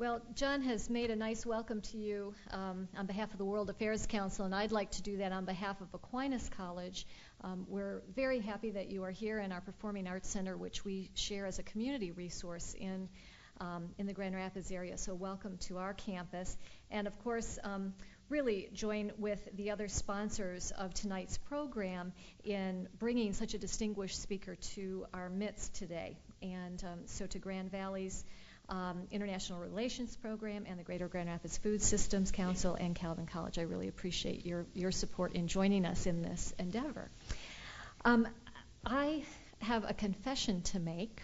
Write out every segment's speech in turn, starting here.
Well, John has made a nice welcome to you on behalf of the World Affairs Council, and I'd like to do that on behalf of Aquinas College. We're very happy that you are here in our Performing Arts Center, which we share as a community resource in the Grand Rapids area. So welcome to our campus. And of course, really join with the other sponsors of tonight's program in bringing such a distinguished speaker to our midst today. And so to Grand Valley's International Relations Program and the Greater Grand Rapids Food Systems Council and Calvin College. I really appreciate your support in joining us in this endeavor. I have a confession to make,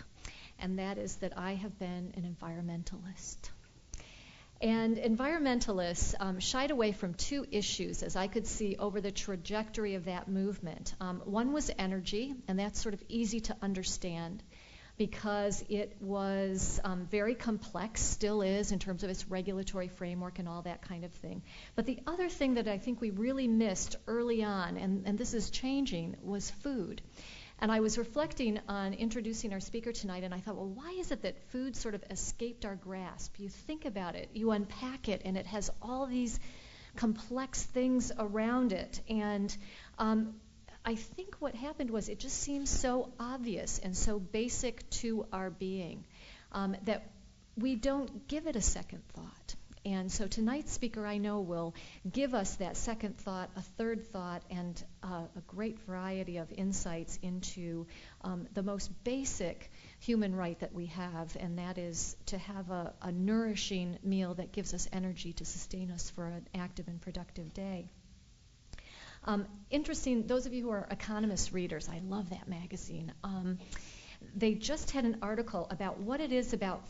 and that is that I have been an environmentalist. And environmentalists shied away from two issues, as I could see over the trajectory of that movement. One was energy, and that's sort of easy to understand, because it was very complex, still is, in terms of its regulatory framework and all that kind of thing. But the other thing that I think we really missed early on, and this is changing, was food. And I was reflecting on introducing our speaker tonight, and I thought, well, why is it that food sort of escaped our grasp? You think about it, you unpack it, and it has all these complex things around it. And I think what happened was it just seems so obvious and so basic to our being that we don't give it a second thought. And so tonight's speaker, I know, will give us that second thought, a third thought, and a great variety of insights into the most basic human right that we have, and that is to have a nourishing meal that gives us energy to sustain us for an active and productive day. Interesting, those of you who are Economist readers, I love that magazine. They just had an article about what it is about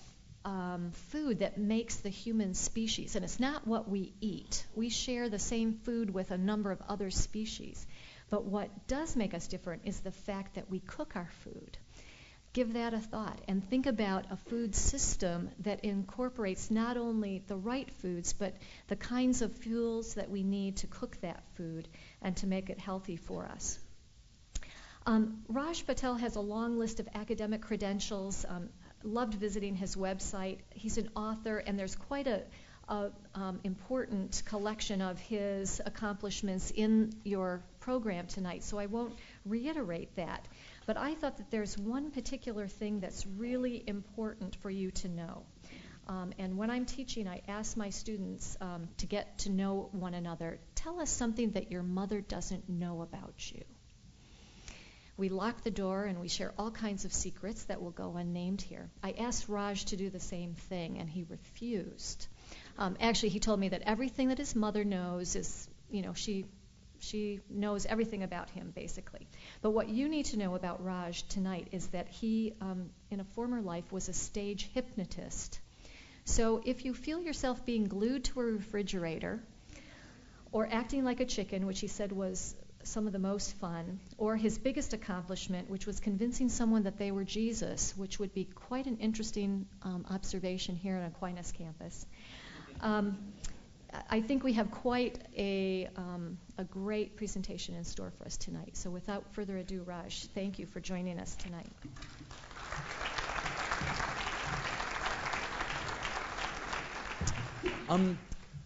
food that makes the human species. And it's not what we eat. We share the same food with a number of other species. But what does make us different is the fact that we cook our food. Give that a thought and think about a food system that incorporates not only the right foods, but the kinds of fuels that we need to cook that food and to make it healthy for us. Raj Patel has a long list of academic credentials. Loved visiting his website. He's an author, and there's quite a important collection of his accomplishments in your program tonight, so I won't reiterate that. But I thought that there's one particular thing that's really important for you to know. And when I'm teaching, I ask my students to get to know one another. Tell us something that your mother doesn't know about you. We lock the door and we share all kinds of secrets that will go unnamed here. I asked Raj to do the same thing, and he refused. Actually, he told me that everything that his mother knows is, she knows everything about him, basically. But what you need to know about Raj tonight is that he, in a former life, was a stage hypnotist. So if you feel yourself being glued to a refrigerator or acting like a chicken, which he said was some of the most fun, or his biggest accomplishment, which was convincing someone that they were Jesus, which would be quite an interesting observation here on Aquinas campus. I think we have quite a great presentation in store for us tonight. So without further ado, Raj, thank you for joining us tonight.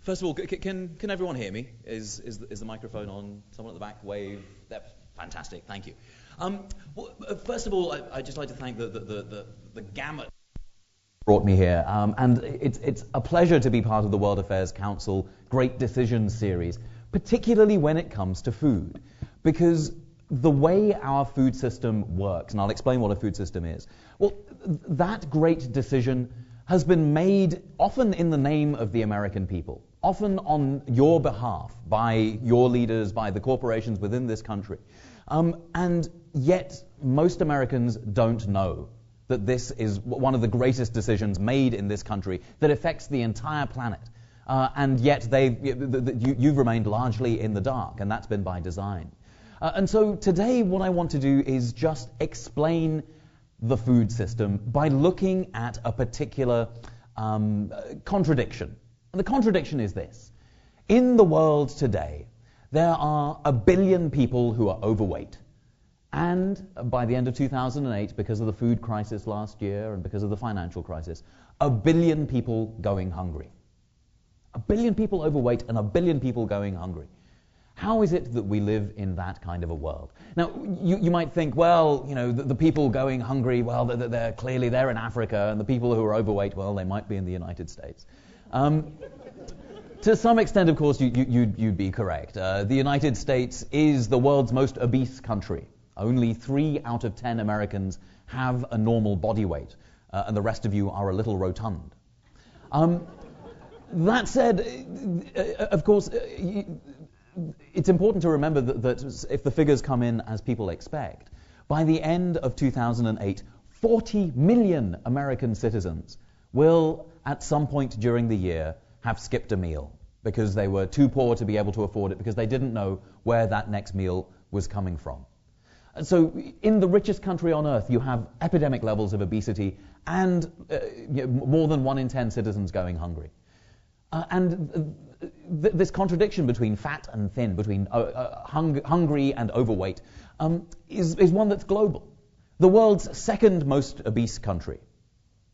First of all, can everyone hear me? Is the microphone on? Someone at the back wave. That's fantastic. Thank you. First of all, I'd just like to thank the gamut brought me here, and it's a pleasure to be part of the World Affairs Council Great Decisions series, particularly when it comes to food, because the way our food system works, and I'll explain what a food system is. Well, that great decision has been made often in the name of the American people, often on your behalf, by your leaders, by the corporations within this country. And yet, most Americans don't know that this is one of the greatest decisions made in this country that affects the entire planet. And yet, you've remained largely in the dark, and that's been by design. And so today, what I want to do is just explain the food system by looking at a particular contradiction. And the contradiction is this. In the world today, there are 1 billion people who are overweight. And by the end of 2008, because of the food crisis last year and because of the financial crisis, 1 billion people going hungry. 1 billion people overweight and 1 billion people going hungry. How is it that we live in that kind of a world? Now, you might think, well, the people going hungry, well, they're clearly in Africa, and the people who are overweight, well, they might be in the United States. To some extent, of course, you'd be correct. The United States is the world's most obese country. Only 3 out of 10 Americans have a normal body weight, and the rest of you are a little rotund. That said, of course, it's important to remember that if the figures come in as people expect, by the end of 2008, 40 million American citizens will, at some point during the year, have skipped a meal because they were too poor to be able to afford it, because they didn't know where that next meal was coming from. And so in the richest country on earth, you have epidemic levels of obesity and more than 1 in 10 citizens going hungry. This contradiction between fat and thin, between hungry and overweight, is one that's global. The world's second most obese country.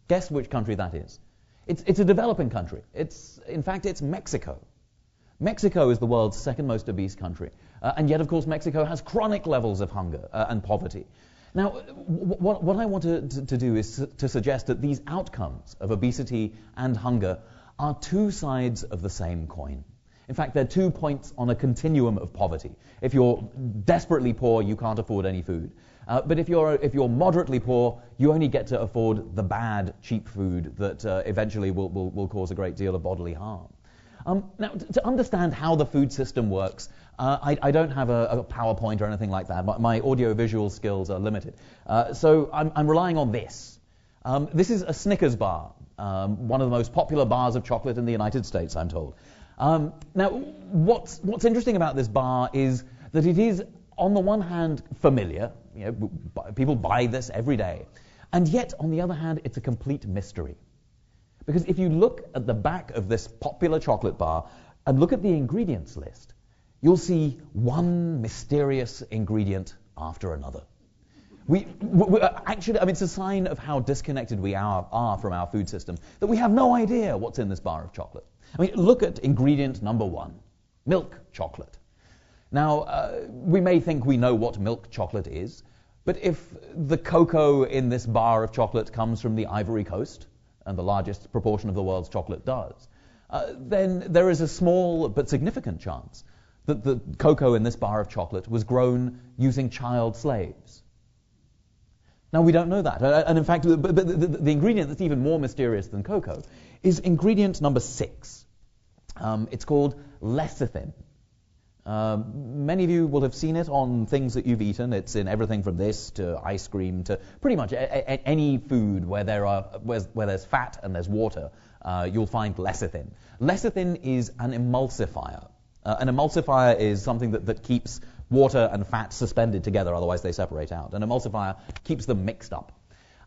Guess which country that is? It's a developing country. In fact, it's Mexico. Mexico is the world's second most obese country. And yet, of course, Mexico has chronic levels of hunger and poverty. Now, what I want to do is to suggest that these outcomes of obesity and hunger are 2 sides of the same coin. In fact, they're 2 points on a continuum of poverty. If you're desperately poor, you can't afford any food. But if you're moderately poor, you only get to afford the bad, cheap food that eventually will cause a great deal of bodily harm. Now, to understand how the food system works, I don't have a PowerPoint or anything like that. My audio-visual skills are limited. So I'm relying on this. This is a Snickers bar, one of the most popular bars of chocolate in the United States, I'm told. Now, what's interesting about this bar is that it is, on the one hand, familiar. People buy this every day. And yet, on the other hand, it's a complete mystery. Because if you look at the back of this popular chocolate bar and look at the ingredients list, you'll see one mysterious ingredient after another. Actually, it's a sign of how disconnected we are from our food system that we have no idea what's in this bar of chocolate. Look at ingredient number 1, milk chocolate. Now, we may think we know what milk chocolate is, but if the cocoa in this bar of chocolate comes from the Ivory Coast, and the largest proportion of the world's chocolate does, then there is a small but significant chance that the cocoa in this bar of chocolate was grown using child slaves. Now, we don't know that. And in fact, the ingredient that's even more mysterious than cocoa is ingredient number 6. It's called lecithin. Many of you will have seen it on things that you've eaten. It's in everything from this to ice cream to pretty much any food where there's fat and there's water. You'll find lecithin. Lecithin is an emulsifier. An emulsifier is something that keeps water and fat suspended together, otherwise they separate out. An emulsifier keeps them mixed up.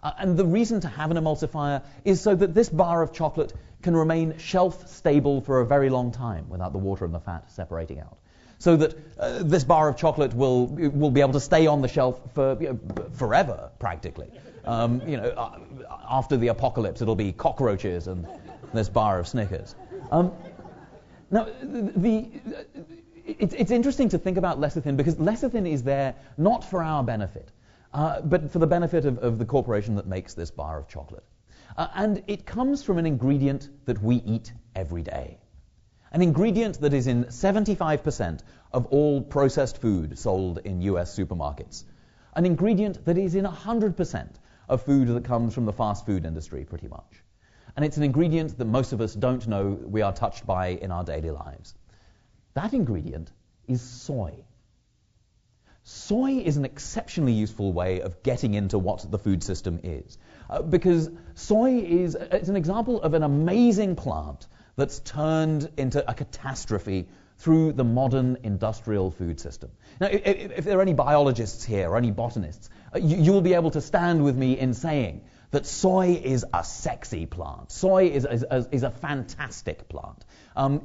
And the reason to have an emulsifier is so that this bar of chocolate can remain shelf stable for a very long time without the water and the fat separating out. So that this bar of chocolate will be able to stay on the shelf for forever, practically. After the apocalypse, it'll be cockroaches and this bar of Snickers. Now, it's interesting to think about lecithin because lecithin is there not for our benefit, but for the benefit of the corporation that makes this bar of chocolate. And it comes from an ingredient that we eat every day. An ingredient that is in 75% of all processed food sold in US supermarkets. An ingredient that is in 100% of food that comes from the fast food industry, pretty much. And it's an ingredient that most of us don't know we are touched by in our daily lives. That ingredient is soy. Soy is an exceptionally useful way of getting into what the food system is. Because soy it's an example of an amazing plant that's turned into a catastrophe through the modern industrial food system. Now, if there are any biologists here or any botanists, you will be able to stand with me in saying that soy is a sexy plant. Soy is a fantastic plant.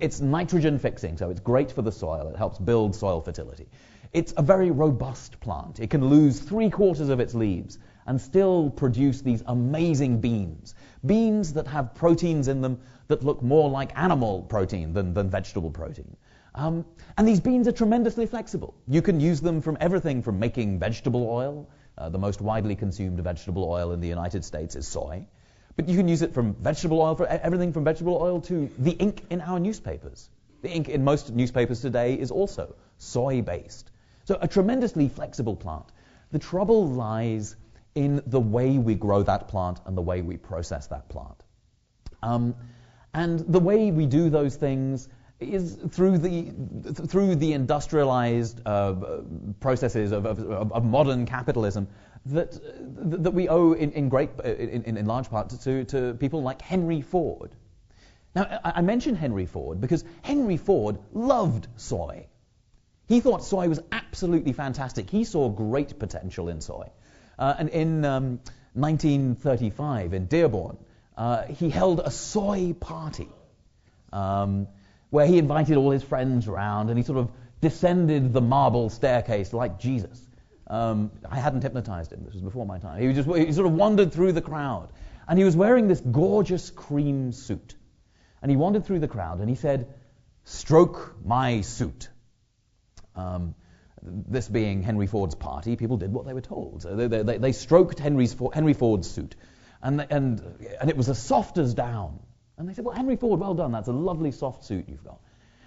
It's nitrogen fixing, so it's great for the soil. It helps build soil fertility. It's a very robust plant. It can lose 3/4 of its leaves and still produce these amazing beans. Beans that have proteins in them that look more like animal protein than vegetable protein. And these beans are tremendously flexible. You can use them from everything from making vegetable oil. The most widely consumed vegetable oil in the United States is soy. But you can use it from vegetable oil, for everything from vegetable oil to the ink in our newspapers. The ink in most newspapers today is also soy-based. So a tremendously flexible plant. The trouble lies in the way we grow that plant and the way we process that plant. And the way we do those things is through the industrialized processes of modern capitalism that we owe in large part to people like Henry Ford. Now, I mention Henry Ford because Henry Ford loved soy. He thought soy was absolutely fantastic. He saw great potential in soy. And in 1935 in Dearborn, he held a soy party where he invited all his friends around and he sort of descended the marble staircase like Jesus. I hadn't hypnotized him. This was before my time. He sort of wandered through the crowd. And he was wearing this gorgeous cream suit. And he wandered through the crowd and he said, "Stroke my suit." This being Henry Ford's party, people did what they were told. So they stroked Henry Ford's suit. And it was as soft as down. And they said, "Well, Henry Ford, well done. That's a lovely soft suit you've got."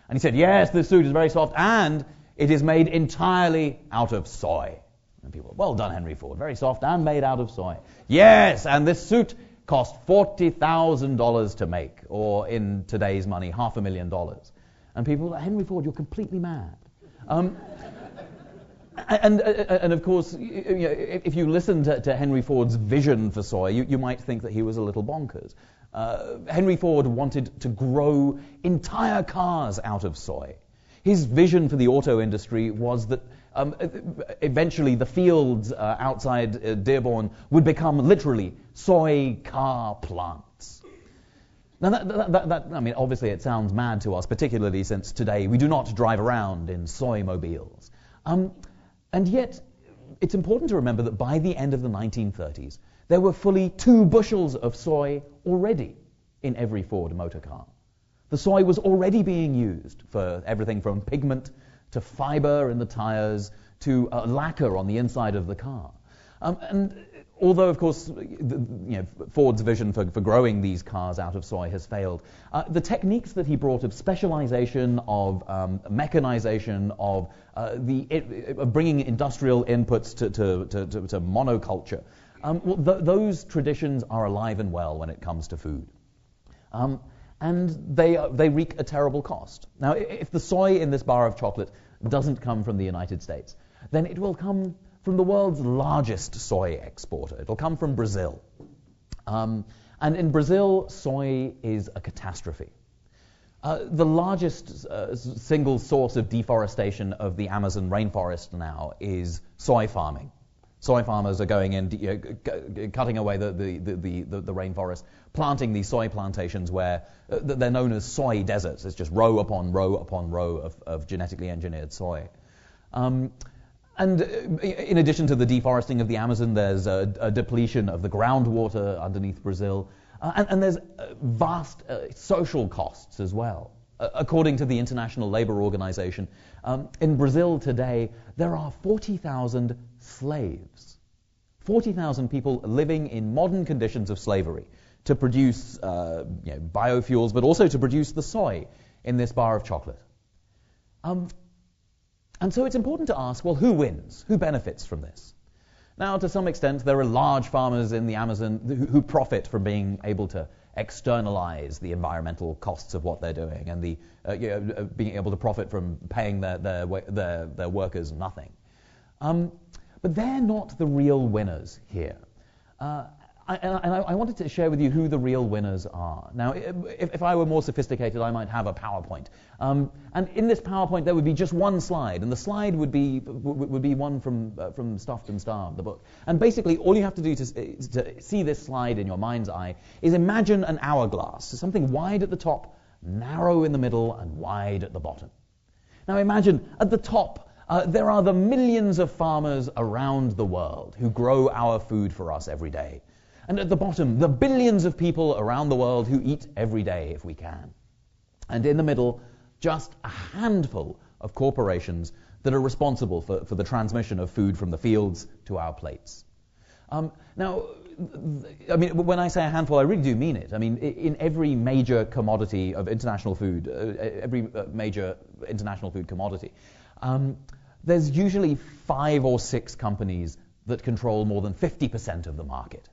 And he said, "Yes, this suit is very soft and it is made entirely out of soy." And people, "Well done, Henry Ford. Very soft and made out of soy." "Yes, and this suit cost $40,000 to make, or in today's money, $500,000. And people, "Henry Ford, you're completely mad." And of course, if you listen to Henry Ford's vision for soy, you might think that he was a little bonkers. Henry Ford wanted to grow entire cars out of soy. His vision for the auto industry was that eventually the fields outside Dearborn would become literally soy car plants. Now, I mean, obviously it sounds mad to us, particularly since today we do not drive around in soy mobiles. And yet, it's important to remember that by the end of the 1930s, there were fully 2 bushels of soy already in every Ford motor car. The soy was already being used for everything from pigment to fiber in the tires to lacquer on the inside of the car. And although, of course, Ford's vision for growing these cars out of soy has failed, the techniques that he brought of specialization, of mechanization, of bringing industrial inputs to monoculture, those traditions are alive and well when it comes to food. And they wreak a terrible cost. Now, if the soy in this bar of chocolate doesn't come from the United States, then it will come from the world's largest soy exporter. It'll come from Brazil. And in Brazil, soy is a catastrophe. The largest single source of deforestation of the Amazon rainforest now is soy farming. Soy farmers are going in, cutting away the rainforest, planting these soy plantations where they're known as soy deserts. It's just row upon row upon row of genetically engineered soy. And in addition to the deforesting of the Amazon, there's a depletion of the groundwater underneath Brazil. And there's vast social costs as well. According to the International Labour Organization, in Brazil today, there are 40,000 slaves. 40,000 people living in modern conditions of slavery to produce biofuels, but also to produce the soy in this bar of chocolate. And so it's important to ask, well, who wins? Who benefits from this? Now, to some extent, there are large farmers in the Amazon who profit from being able to externalize the environmental costs of what they're doing and being able to profit from paying their workers nothing. But they're not the real winners here. I wanted to share with you who the real winners are. Now, if I were more sophisticated, I might have a PowerPoint. And in this PowerPoint, there would be just one slide, and the slide would be one from Stuffed and Starved, the book. And basically, all you have to do to see this slide in your mind's eye is imagine an hourglass, so something wide at the top, narrow in the middle, and wide at the bottom. Now, imagine at the top There are the millions of farmers around the world who grow our food for us every day. And at the bottom, the billions of people around the world who eat every day if we can. And in the middle, just a handful of corporations that are responsible for the transmission of food from the fields to our plates. Now, I mean, when I say a handful, I really do mean it. I mean, in every major commodity of international food, every major international food commodity, there's usually 5 or 6 companies that control more than 50% of the market.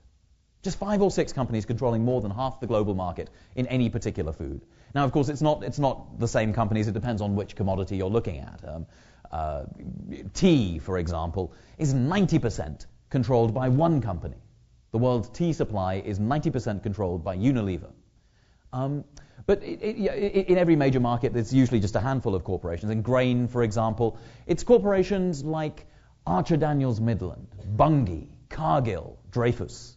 Just 5 or 6 companies controlling more than half the global market in any particular food. Now, of course, it's not the same companies. It depends on which commodity you're looking at. Tea, for example, is 90% controlled by one company. The world's tea supply is 90% controlled by Unilever. But in every major market, there's usually just a handful of corporations. In grain, for example, it's corporations like Archer Daniels Midland, Bunge, Cargill, Dreyfus.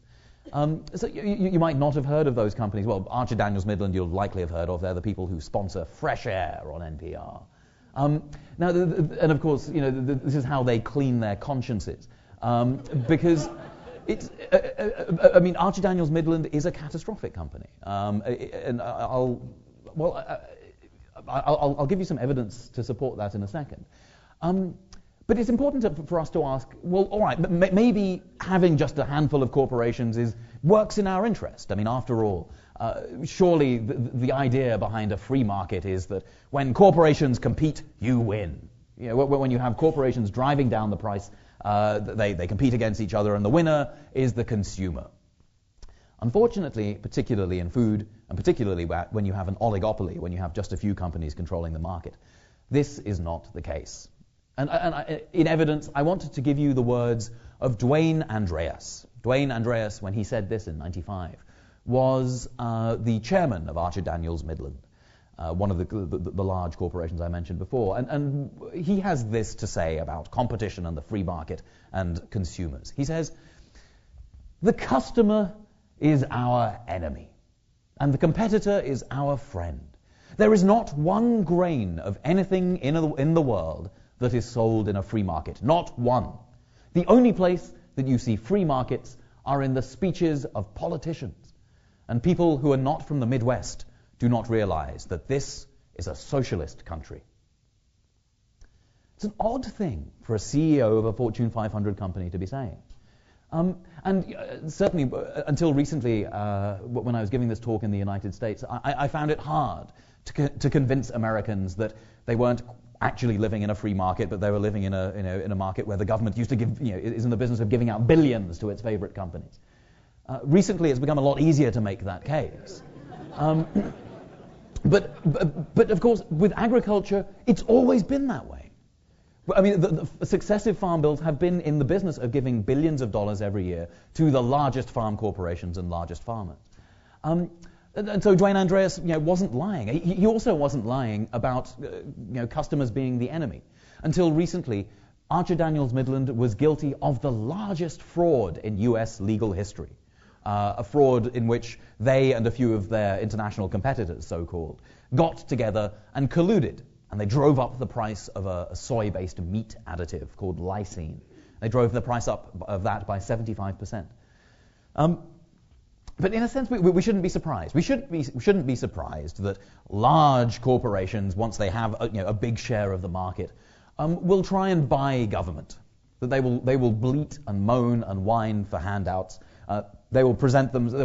So you might not have heard of those companies. Well, Archer Daniels Midland you'll likely have heard of. They're the people who sponsor Fresh Air on NPR. Now, and of course, this is how they clean their consciences. Because it's, I mean, Archer Daniels Midland is a catastrophic company. And I'll give you some evidence to support that in a second. But it's important for us to ask, well, all right, maybe having just a handful of corporations works in our interest. I mean, after all, surely the idea behind a free market is that when corporations compete, you win. When you have corporations driving down the price, they compete against each other, and the winner is the consumer. Unfortunately, particularly in food, and particularly when you have an oligopoly, when you have just a few companies controlling the market, this is not the case. And in evidence, I wanted to give you the words of Duane Andreas. Duane Andreas, when he said this in '95, was the chairman of Archer Daniels Midland, one of the large corporations I mentioned before. And he has this to say about competition and the free market and consumers. He says, "The customer is our enemy, and the competitor is our friend. There is not one grain of anything in the world that is sold in a free market. Not one. The only place that you see free markets are in the speeches of politicians. And people who are not from the Midwest do not realize that this is a socialist country." It's an odd thing for a CEO of a Fortune 500 company to be saying. And certainly until recently, when I was giving this talk in the United States, I found it hard to convince Americans that they weren't actually living in a free market, but they were living in a market where the government used to give, is in the business of giving out billions to its favorite companies. Recently, it's become a lot easier to make that case. But of course, with agriculture, it's always been that way. I mean, the successive farm bills have been in the business of giving billions of dollars every year to the largest farm corporations and largest farmers. And so Duane Andreas, wasn't lying. He also wasn't lying about, customers being the enemy. Until recently, Archer Daniels Midland was guilty of the largest fraud in U.S. legal history. A fraud in which they and a few of their international competitors, so-called, got together and colluded. And they drove up the price of a soy-based meat additive called lysine. They drove the price up of that by 75%. But in a sense, we shouldn't be surprised. We shouldn't be surprised that large corporations, once they have a big share of the market, will try and buy government. That they will bleat and moan and whine for handouts. They will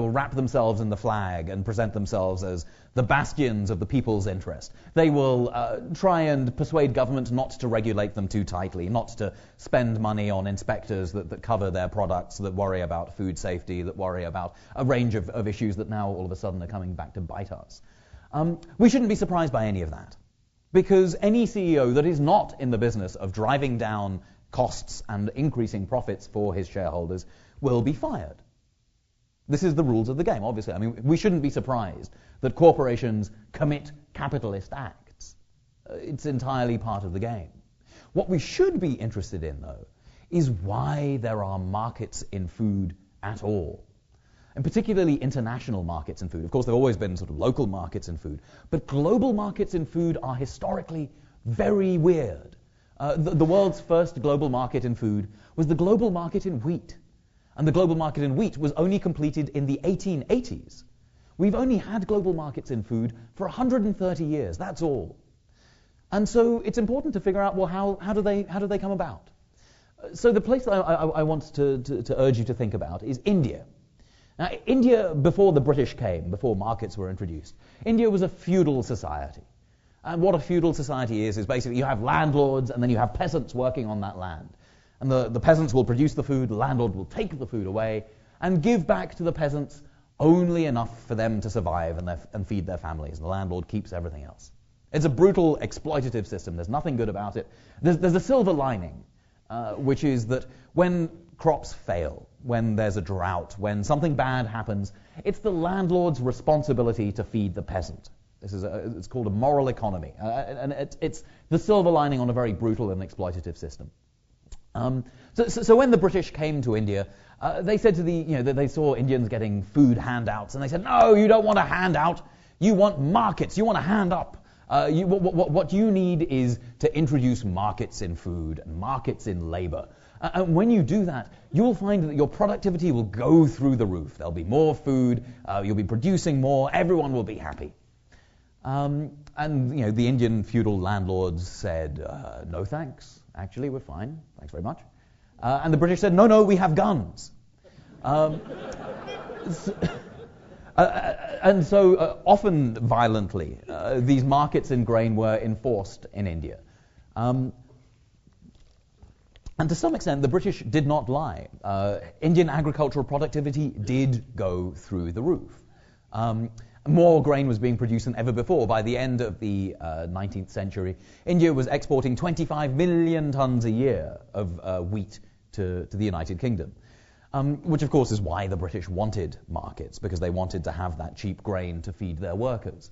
wrap themselves in the flag and present themselves as the bastions of the people's interest. They will try and persuade government not to regulate them too tightly, not to spend money on inspectors that cover their products, that worry about food safety, that worry about a range of issues that now all of a sudden are coming back to bite us. We shouldn't be surprised by any of that, because any CEO that is not in the business of driving down costs and increasing profits for his shareholders will be fired. This is the rules of the game, obviously. I mean, we shouldn't be surprised that corporations commit capitalist acts. It's entirely part of the game. What we should be interested in, though, is why there are markets in food at all. And particularly international markets in food. Of course, there have always been sort of local markets in food. But global markets in food are historically very weird. The world's first global market in food was the global market in wheat. And the global market in wheat was only completed in the 1880s. We've only had global markets in food for 130 years, that's all. And so it's important to figure out, well, how do they come about? So the place that I want to urge you to think about is India. Now, India, before the British came, before markets were introduced, India was a feudal society. And what a feudal society is basically you have landlords and then you have peasants working on that land. And the peasants will produce the food, the landlord will take the food away and give back to the peasants only enough for them to survive and feed their families. And the landlord keeps everything else. It's a brutal, exploitative system. There's nothing good about it. There's a silver lining, which is that when crops fail, when there's a drought, when something bad happens, it's the landlord's responsibility to feed the peasant. It's called a moral economy, and it's the silver lining on a very brutal and exploitative system. So when the British came to India, they said to they saw Indians getting food handouts, and they said, no, you don't want a handout. You want markets. You want a hand up. What you need is to introduce markets in food and markets in labor. And when you do that, you'll find that your productivity will go through the roof. There'll be more food. You'll be producing more. Everyone will be happy. And the Indian feudal landlords said, no thanks. Actually, we're fine. Thanks very much. And the British said, no, we have guns. And so often violently, these markets in grain were enforced in India. And to some extent, the British did not lie. Indian agricultural productivity did go through the roof. More grain was being produced than ever before. By the end of the 19th century, India was exporting 25 million tons a year of wheat to the United Kingdom, which of course is why the British wanted markets, because they wanted to have that cheap grain to feed their workers.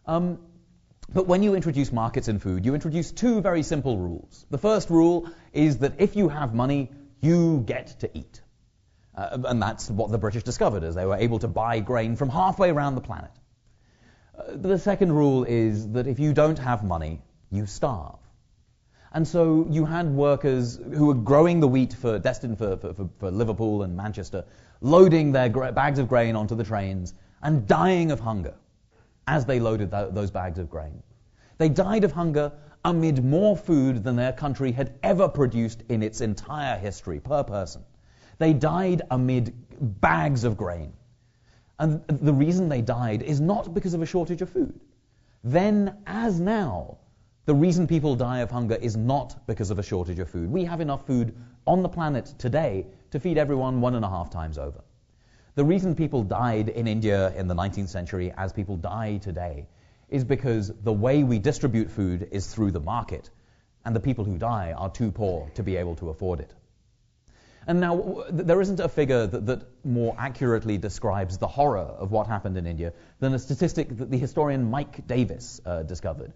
But when you introduce markets in food, you introduce two very simple rules. The first rule is that if you have money, you get to eat. And that's what the British discovered, as they were able to buy grain from halfway around the planet. The second rule is that if you don't have money, you starve. And so you had workers who were growing the wheat destined for Liverpool and Manchester, loading their bags of grain onto the trains and dying of hunger as they loaded those bags of grain. They died of hunger amid more food than their country had ever produced in its entire history per person. They died amid bags of grain. And the reason they died is not because of a shortage of food. Then, as now, the reason people die of hunger is not because of a shortage of food. We have enough food on the planet today to feed everyone 1.5 times over. The reason people died in India in the 19th century, as people die today, is because the way we distribute food is through the market, and the people who die are too poor to be able to afford it. And now, there isn't a figure that more accurately describes the horror of what happened in India than a statistic that the historian Mike Davis discovered.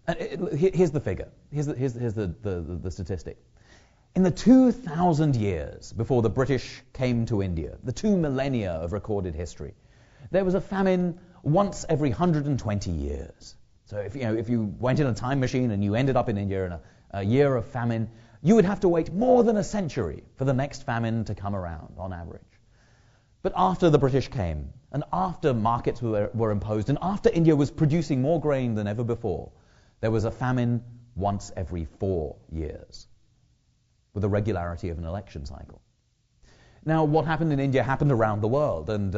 Here's the figure. Here's the statistic. In the 2,000 years before the British came to India, the 2 millennia of recorded history, there was a famine once every 120 years. So if you went in a time machine and you ended up in India in a year of famine, you would have to wait more than a century for the next famine to come around, on average. But after the British came, and after markets were imposed, and after India was producing more grain than ever before, there was a famine once every 4 years, with the regularity of an election cycle. Now, what happened in India happened around the world, and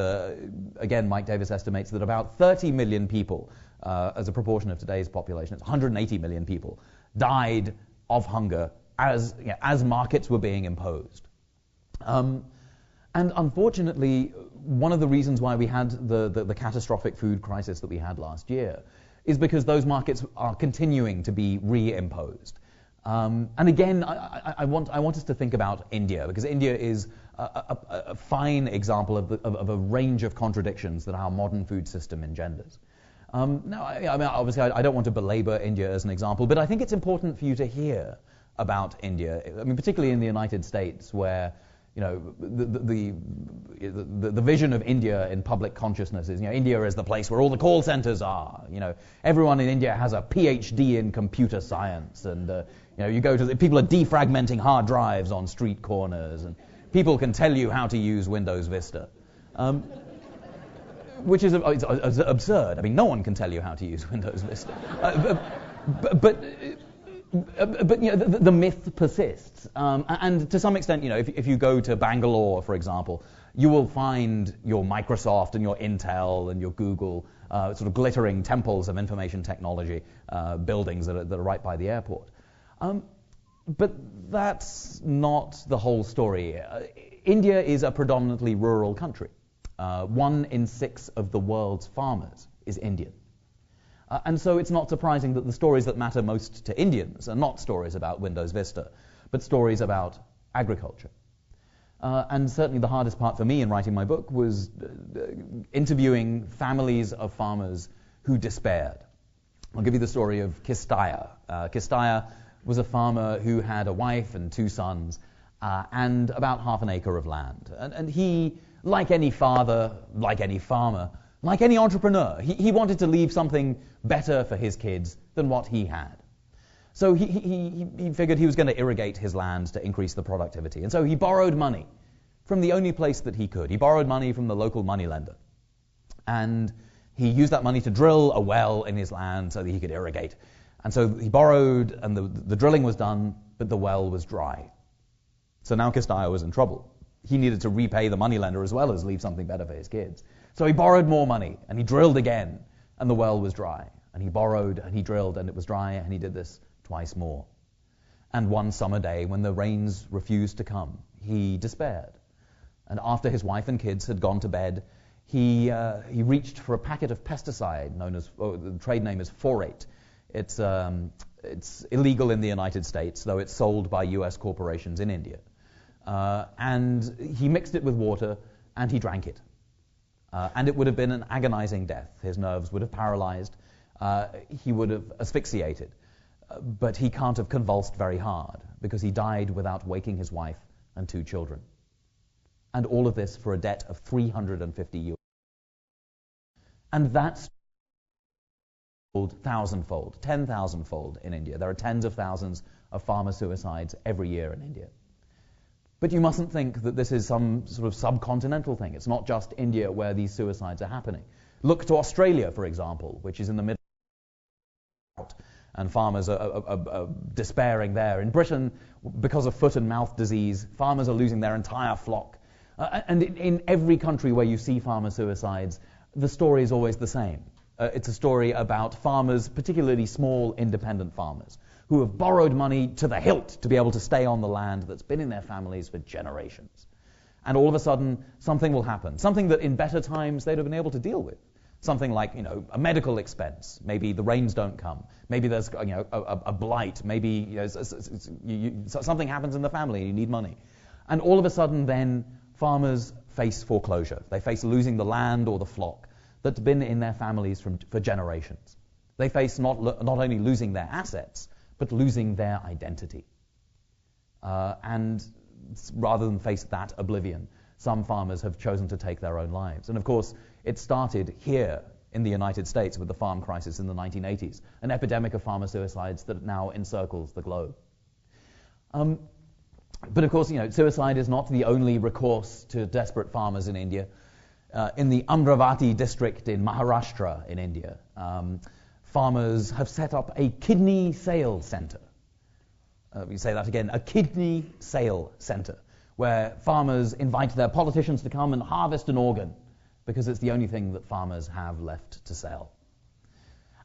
again, Mike Davis estimates that about 30 million people, as a proportion of today's population, it's 180 million people, died of hunger as markets were being imposed. And unfortunately, one of the reasons why we had the catastrophic food crisis that we had last year is because those markets are continuing to be reimposed. And again, I want us to think about India, because India is a fine example of a range of contradictions that our modern food system engenders. Now, obviously, I don't want to belabor India as an example, but I think it's important for you to hear about India, particularly in the United States, where the vision of India in public consciousness is, India is the place where all the call centers are. Everyone in India has a PhD in computer science, and you go to people are defragmenting hard drives on street corners, and people can tell you how to use Windows Vista, which is it's absurd. I mean, no one can tell you how to use Windows Vista, but the myth persists, and to some extent, if you go to Bangalore, for example, you will find your Microsoft and your Intel and your Google sort of glittering temples of information technology buildings that are right by the airport. But that's not the whole story. India is a predominantly rural country. 1 in 6 of the world's farmers is Indian. And so it's not surprising that the stories that matter most to Indians are not stories about Windows Vista, but stories about agriculture. And certainly the hardest part for me in writing my book was interviewing families of farmers who despaired. I'll give you the story of Kistaya. Kistaya was a farmer who had a wife and 2 sons and about half an acre of land. And he, like any father, like any farmer, like any entrepreneur, he wanted to leave something better for his kids than what he had. So he figured he was going to irrigate his land to increase the productivity. And so he borrowed money from the only place that he could. He borrowed money from the local moneylender. And he used that money to drill a well in his land so that he could irrigate. And so he borrowed, and the drilling was done, but the well was dry. So now Kistaya was in trouble. He needed to repay the moneylender as well as leave something better for his kids. So he borrowed more money, and he drilled again, and the well was dry. And he borrowed, and he drilled, and it was dry, and he did this twice more. And one summer day, when the rains refused to come, he despaired. And after his wife and kids had gone to bed, he reached for a packet of pesticide known as, the trade name is Forate. It's illegal in the United States, though it's sold by U.S. corporations in India. And he mixed it with water, and he drank it. And it would have been an agonizing death. His nerves would have paralyzed. He would have asphyxiated. But he can't have convulsed very hard, because he died without waking his wife and 2 children. And all of this for a debt of 350 US. And that's thousandfold, 10,000-fold in India. There are tens of thousands of farmer suicides every year in India. But you mustn't think that this is some sort of subcontinental thing. It's not just India where these suicides are happening. Look to Australia, for example, which is in the middle, and farmers are despairing there. In Britain, because of foot and mouth disease, farmers are losing their entire flock. And in every country where you see farmer suicides, the story is always the same. It's a story about farmers, particularly small independent farmers, who have borrowed money to the hilt to be able to stay on the land that's been in their families for generations. And all of a sudden, something will happen, something that in better times they'd have been able to deal with. Something like, a medical expense. Maybe the rains don't come. Maybe there's, a blight. Maybe something happens in the family and you need money. And all of a sudden, then, farmers face foreclosure. They face losing the land or the flock that's been in their families for generations. They face not only losing their assets, but losing their identity. And rather than face that oblivion, some farmers have chosen to take their own lives. And of course, it started here in the United States with the farm crisis in the 1980s, an epidemic of farmer suicides that now encircles the globe. But of course, suicide is not the only recourse to desperate farmers in India. In the Amravati district in Maharashtra in India, farmers have set up a kidney sale center. We say that again, a kidney sale center, where farmers invite their politicians to come and harvest an organ, because it's the only thing that farmers have left to sell.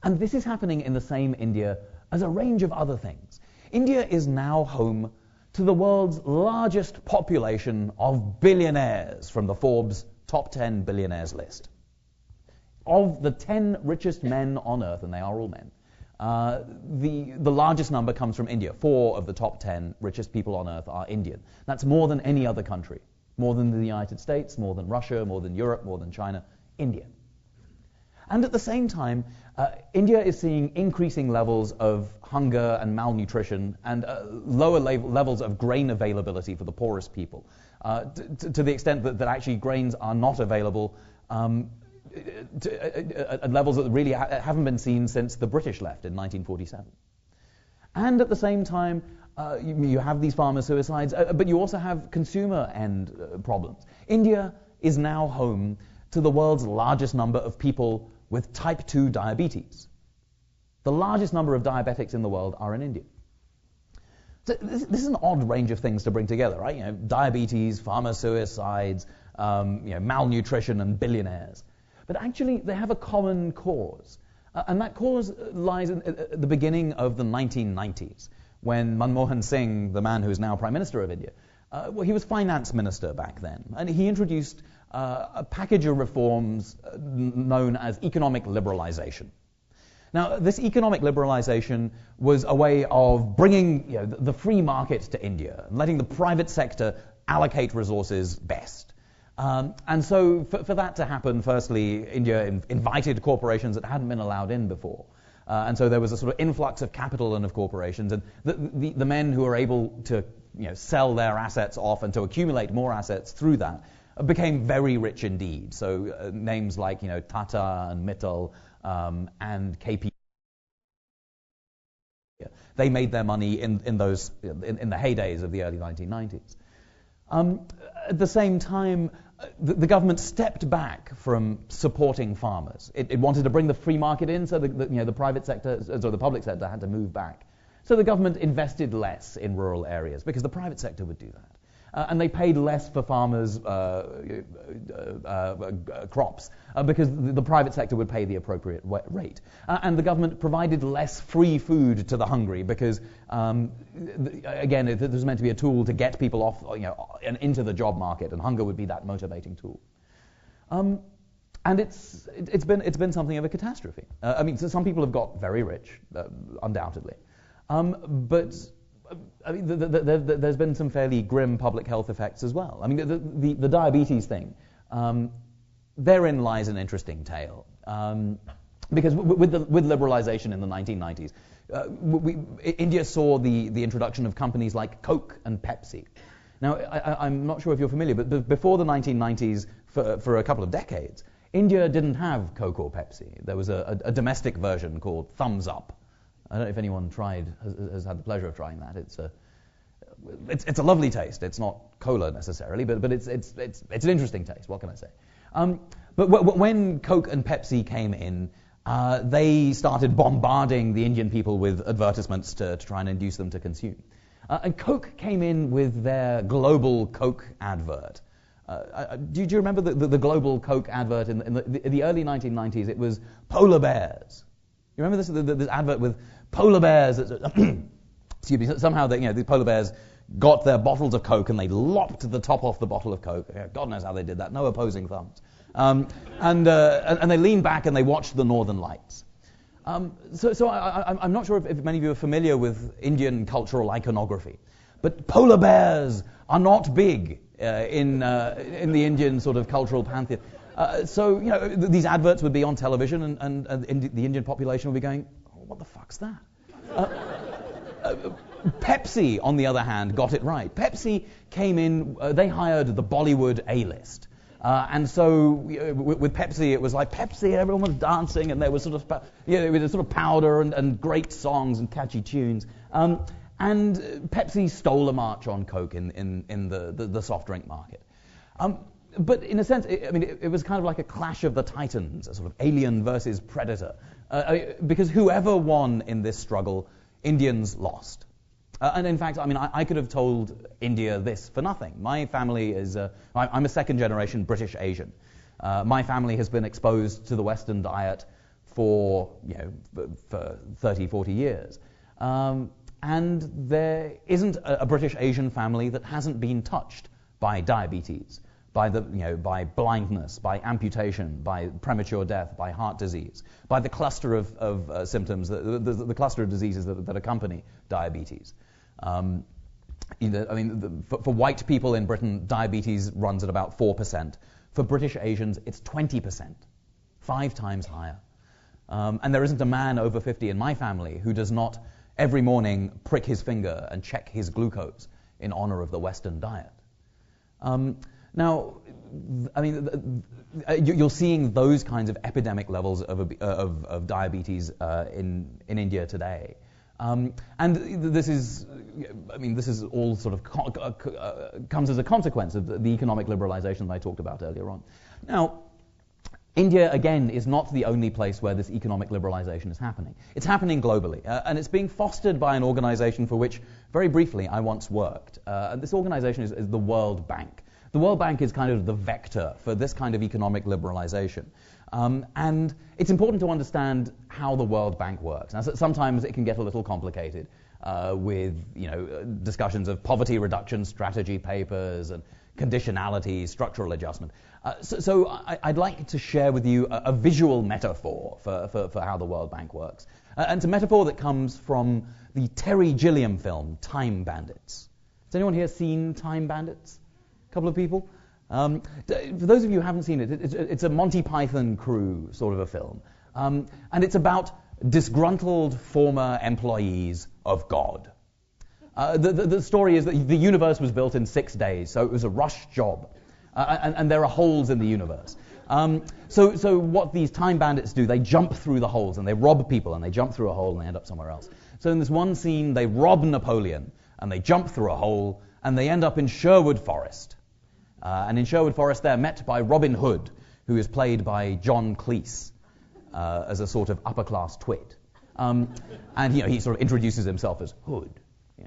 And this is happening in the same India as a range of other things. India is now home to the world's largest population of billionaires from the Forbes top 10 billionaires list. Of the 10 richest men on earth, and they are all men, the largest number comes from India. 4 of the top 10 richest people on earth are Indian. That's more than any other country. More than the United States, more than Russia, more than Europe, more than China. India. And at the same time, India is seeing increasing levels of hunger and malnutrition and lower levels of grain availability for the poorest people. to the extent that actually grains are not available at levels that really haven't been seen since the British left in 1947. And at the same time, you have these farmer suicides, but you also have consumer end problems. India is now home to the world's largest number of people with type 2 diabetes. The largest number of diabetics in the world are in India. So this is an odd range of things to bring together, right? Diabetes, farmer suicides, malnutrition, and billionaires. But actually, they have a common cause. And that cause lies at the beginning of the 1990s, when Manmohan Singh, the man who is now Prime Minister of India, he was finance minister back then, and he introduced a package of reforms known as economic liberalization. Now, this economic liberalization was a way of bringing the free market to India, letting the private sector allocate resources best. And so for that to happen, firstly, India invited corporations that hadn't been allowed in before. And so there was a sort of influx of capital and of corporations, and the men who were able to sell their assets off and to accumulate more assets through that became very rich indeed. So names like Tata and Mittal and KP, they made their money in the heydays of the early 1990s. At the same time, the government stepped back from supporting farmers. It wanted to bring the free market in, so the private sector, so the public sector had to move back. So the government invested less in rural areas because the private sector would do that. And they paid less for farmers' crops because the private sector would pay the appropriate rate. And the government provided less free food to the hungry because, again, it was meant to be a tool to get people off, and into the job market, and hunger would be that motivating tool. And it's been something of a catastrophe. So some people have got very rich, undoubtedly, but there's been some fairly grim public health effects as well. The diabetes thing, therein lies an interesting tale. Because with liberalization in the 1990s, India saw the introduction of companies like Coke and Pepsi. Now, I'm not sure if you're familiar, but before the 1990s, for a couple of decades, India didn't have Coke or Pepsi. There was a domestic version called Thumbs Up. I don't know if anyone has had the pleasure of trying that. It's a lovely taste. It's not cola necessarily, but it's an interesting taste. What can I say? But when Coke and Pepsi came in, they started bombarding the Indian people with advertisements to try and induce them to consume. And Coke came in with their global Coke advert. Do you remember the global Coke advert in the early 1990s? It was polar bears. You remember this advert with polar bears? Excuse me. Somehow the polar bears got their bottles of Coke and they lopped the top off the bottle of Coke. God knows how they did that. No opposing thumbs. And they leaned back and they watched the Northern Lights. So I'm not sure if many of you are familiar with Indian cultural iconography, but polar bears are not big in the Indian sort of cultural pantheon. So these adverts would be on television, and the Indian population would be going, oh, "What the fuck's that?" Pepsi, on the other hand, got it right. Pepsi came in; they hired the Bollywood A-list. And so with Pepsi, it was like Pepsi, everyone was dancing, and there was sort of powder and great songs and catchy tunes. And Pepsi stole a march on Coke in the soft drink market. But in a sense, it was kind of like a clash of the titans, a sort of alien versus predator. Because whoever won in this struggle, Indians lost. And in fact, I could have told India this for nothing. My family is, I'm a second generation British Asian. My family has been exposed to the Western diet for 30, 40 years. And there isn't a British Asian family that hasn't been touched by diabetes, by blindness, by amputation, by premature death, by heart disease, by the cluster of symptoms, the cluster of diseases that accompany diabetes. For white people in Britain, diabetes runs at about 4%. For British Asians, it's 20%, 5 times higher. And there isn't a man over 50 in my family who does not every morning prick his finger and check his glucose in honor of the Western diet. Now, I mean, you're seeing those kinds of epidemic levels of diabetes in India today. And this is all sort of comes as a consequence of the economic liberalization that I talked about earlier on. Now, India, again, is not the only place where this economic liberalization is happening. It's happening globally, and it's being fostered by an organization for which, very briefly, I once worked. And this organization is the World Bank. The World Bank is kind of the vector for this kind of economic liberalization. And it's important to understand how the World Bank works. Now, sometimes it can get a little complicated with discussions of poverty reduction strategy papers and conditionality, structural adjustment. So I'd like to share with you a visual metaphor for how the World Bank works. And it's a metaphor that comes from the Terry Gilliam film, Time Bandits. Has anyone here seen Time Bandits? A couple of people? For those of you who haven't seen it, it's a Monty Python crew sort of a film. And it's about disgruntled former employees of God. The story is that the universe was built in 6 days, so it was a rush job. And there are holes in the universe. So what these time bandits do, they jump through the holes and they rob people and they jump through a hole and they end up somewhere else. So in this one scene, they rob Napoleon and they jump through a hole and they end up in Sherwood Forest. And in Sherwood Forest, they're met by Robin Hood, who is played by John Cleese as a sort of upper-class twit. And he sort of introduces himself as Hood.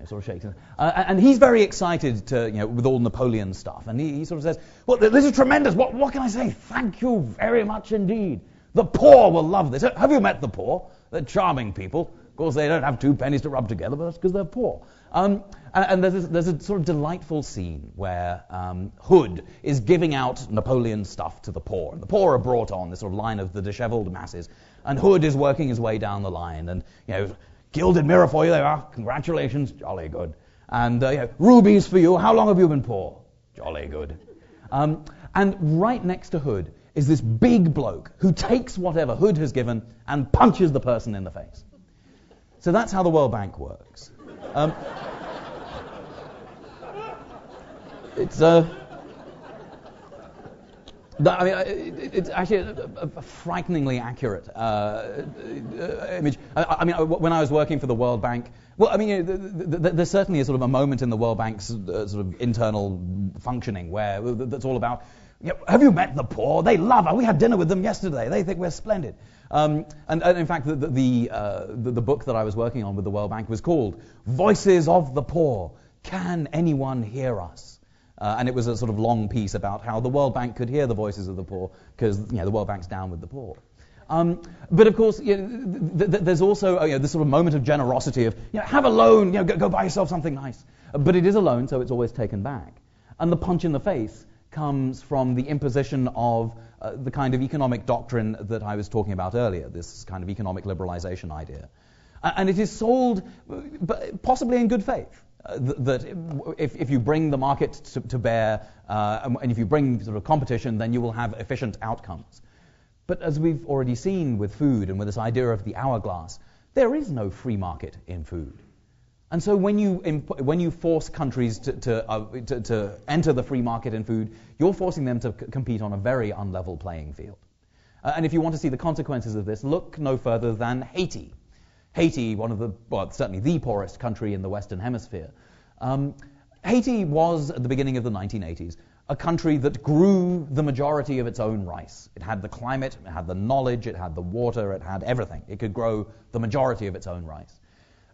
Sort of shakes. And he's very excited to, with all Napoleon stuff. And he sort of says, well, this is tremendous. What can I say? Thank you very much indeed. The poor will love this. Have you met the poor? They're charming people. Of course, they don't have 2 pennies to rub together, but that's because they're poor. And there's a sort of delightful scene where Hood is giving out Napoleon stuff to the poor. And the poor are brought on, this sort of line of the disheveled masses. And Hood is working his way down the line. And, gilded mirror for you, there are. Congratulations, jolly good. And rubies for you. How long have you been poor? Jolly good. And right next to Hood is this big bloke who takes whatever Hood has given and punches the person in the face. So that's how the World Bank works. It's it's actually a frighteningly accurate image. When I was working for the World Bank, there's certainly a sort of a moment in the World Bank's sort of internal functioning where that's all about, have you met the poor? They love us. We had dinner with them yesterday. They think we're splendid. And in fact, the book that I was working on with the World Bank was called Voices of the Poor. Can anyone hear us? And it was a sort of long piece about how the World Bank could hear the voices of the poor because the World Bank's down with the poor. But of course, there's also this sort of moment of generosity of have a loan, go buy yourself something nice. But it is a loan, so it's always taken back. And the punch in the face comes from the imposition of the kind of economic doctrine that I was talking about earlier, this kind of economic liberalization idea. And it is sold, possibly in good faith. That if you bring the market to bear and if you bring sort of competition, then you will have efficient outcomes. But as we've already seen with food and with this idea of the hourglass, there is no free market in food. And so when you force countries to enter the free market in food, you're forcing them to compete on a very unlevel playing field. And if you want to see the consequences of this, look no further than Haiti. Haiti, certainly the poorest country in the Western Hemisphere. Haiti was, at the beginning of the 1980s, a country that grew the majority of its own rice. It had the climate, it had the knowledge, it had the water, it had everything. It could grow the majority of its own rice.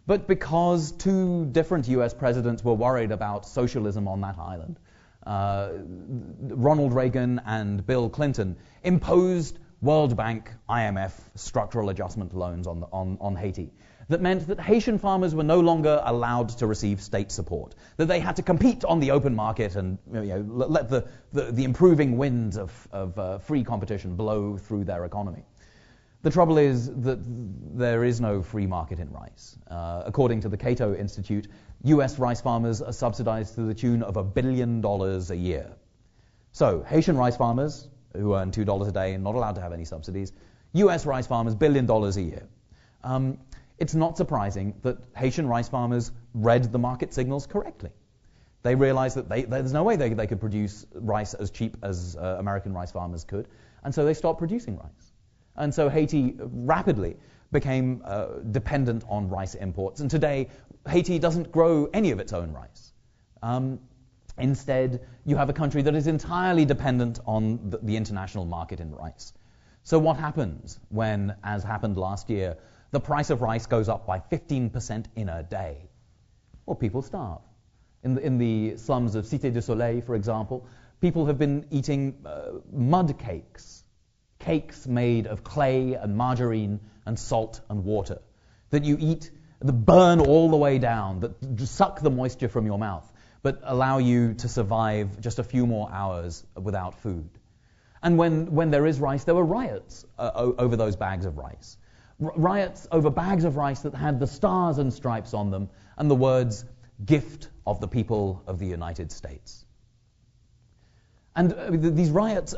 But because 2 different US presidents were worried about socialism on that island, Ronald Reagan and Bill Clinton imposed World Bank, IMF structural adjustment loans on Haiti. That meant that Haitian farmers were no longer allowed to receive state support, that they had to compete on the open market and let the improving winds of free competition blow through their economy. The trouble is that there is no free market in rice. According to the Cato Institute, US rice farmers are subsidized to the tune of $1 billion a year. So Haitian rice farmers, who earn $2 a day and not allowed to have any subsidies, US rice farmers, $1 billion a year. It's not surprising that Haitian rice farmers read the market signals correctly. They realized that there's no way they could produce rice as cheap as American rice farmers could, and so they stopped producing rice. And so Haiti rapidly became dependent on rice imports, and today Haiti doesn't grow any of its own rice. Instead, you have a country that is entirely dependent on the international market in rice. So what happens when, as happened last year, the price of rice goes up by 15% in a day? Well, people starve. In the slums of Cité du Soleil, for example, people have been eating mud cakes, cakes made of clay and margarine and salt and water, that you eat, that burn all the way down, that suck the moisture from your mouth, but allow you to survive just a few more hours without food. And when there is rice, there were riots over those bags of rice. Riots over bags of rice that had the stars and stripes on them and the words, "Gift of the people of the United States." And these riots,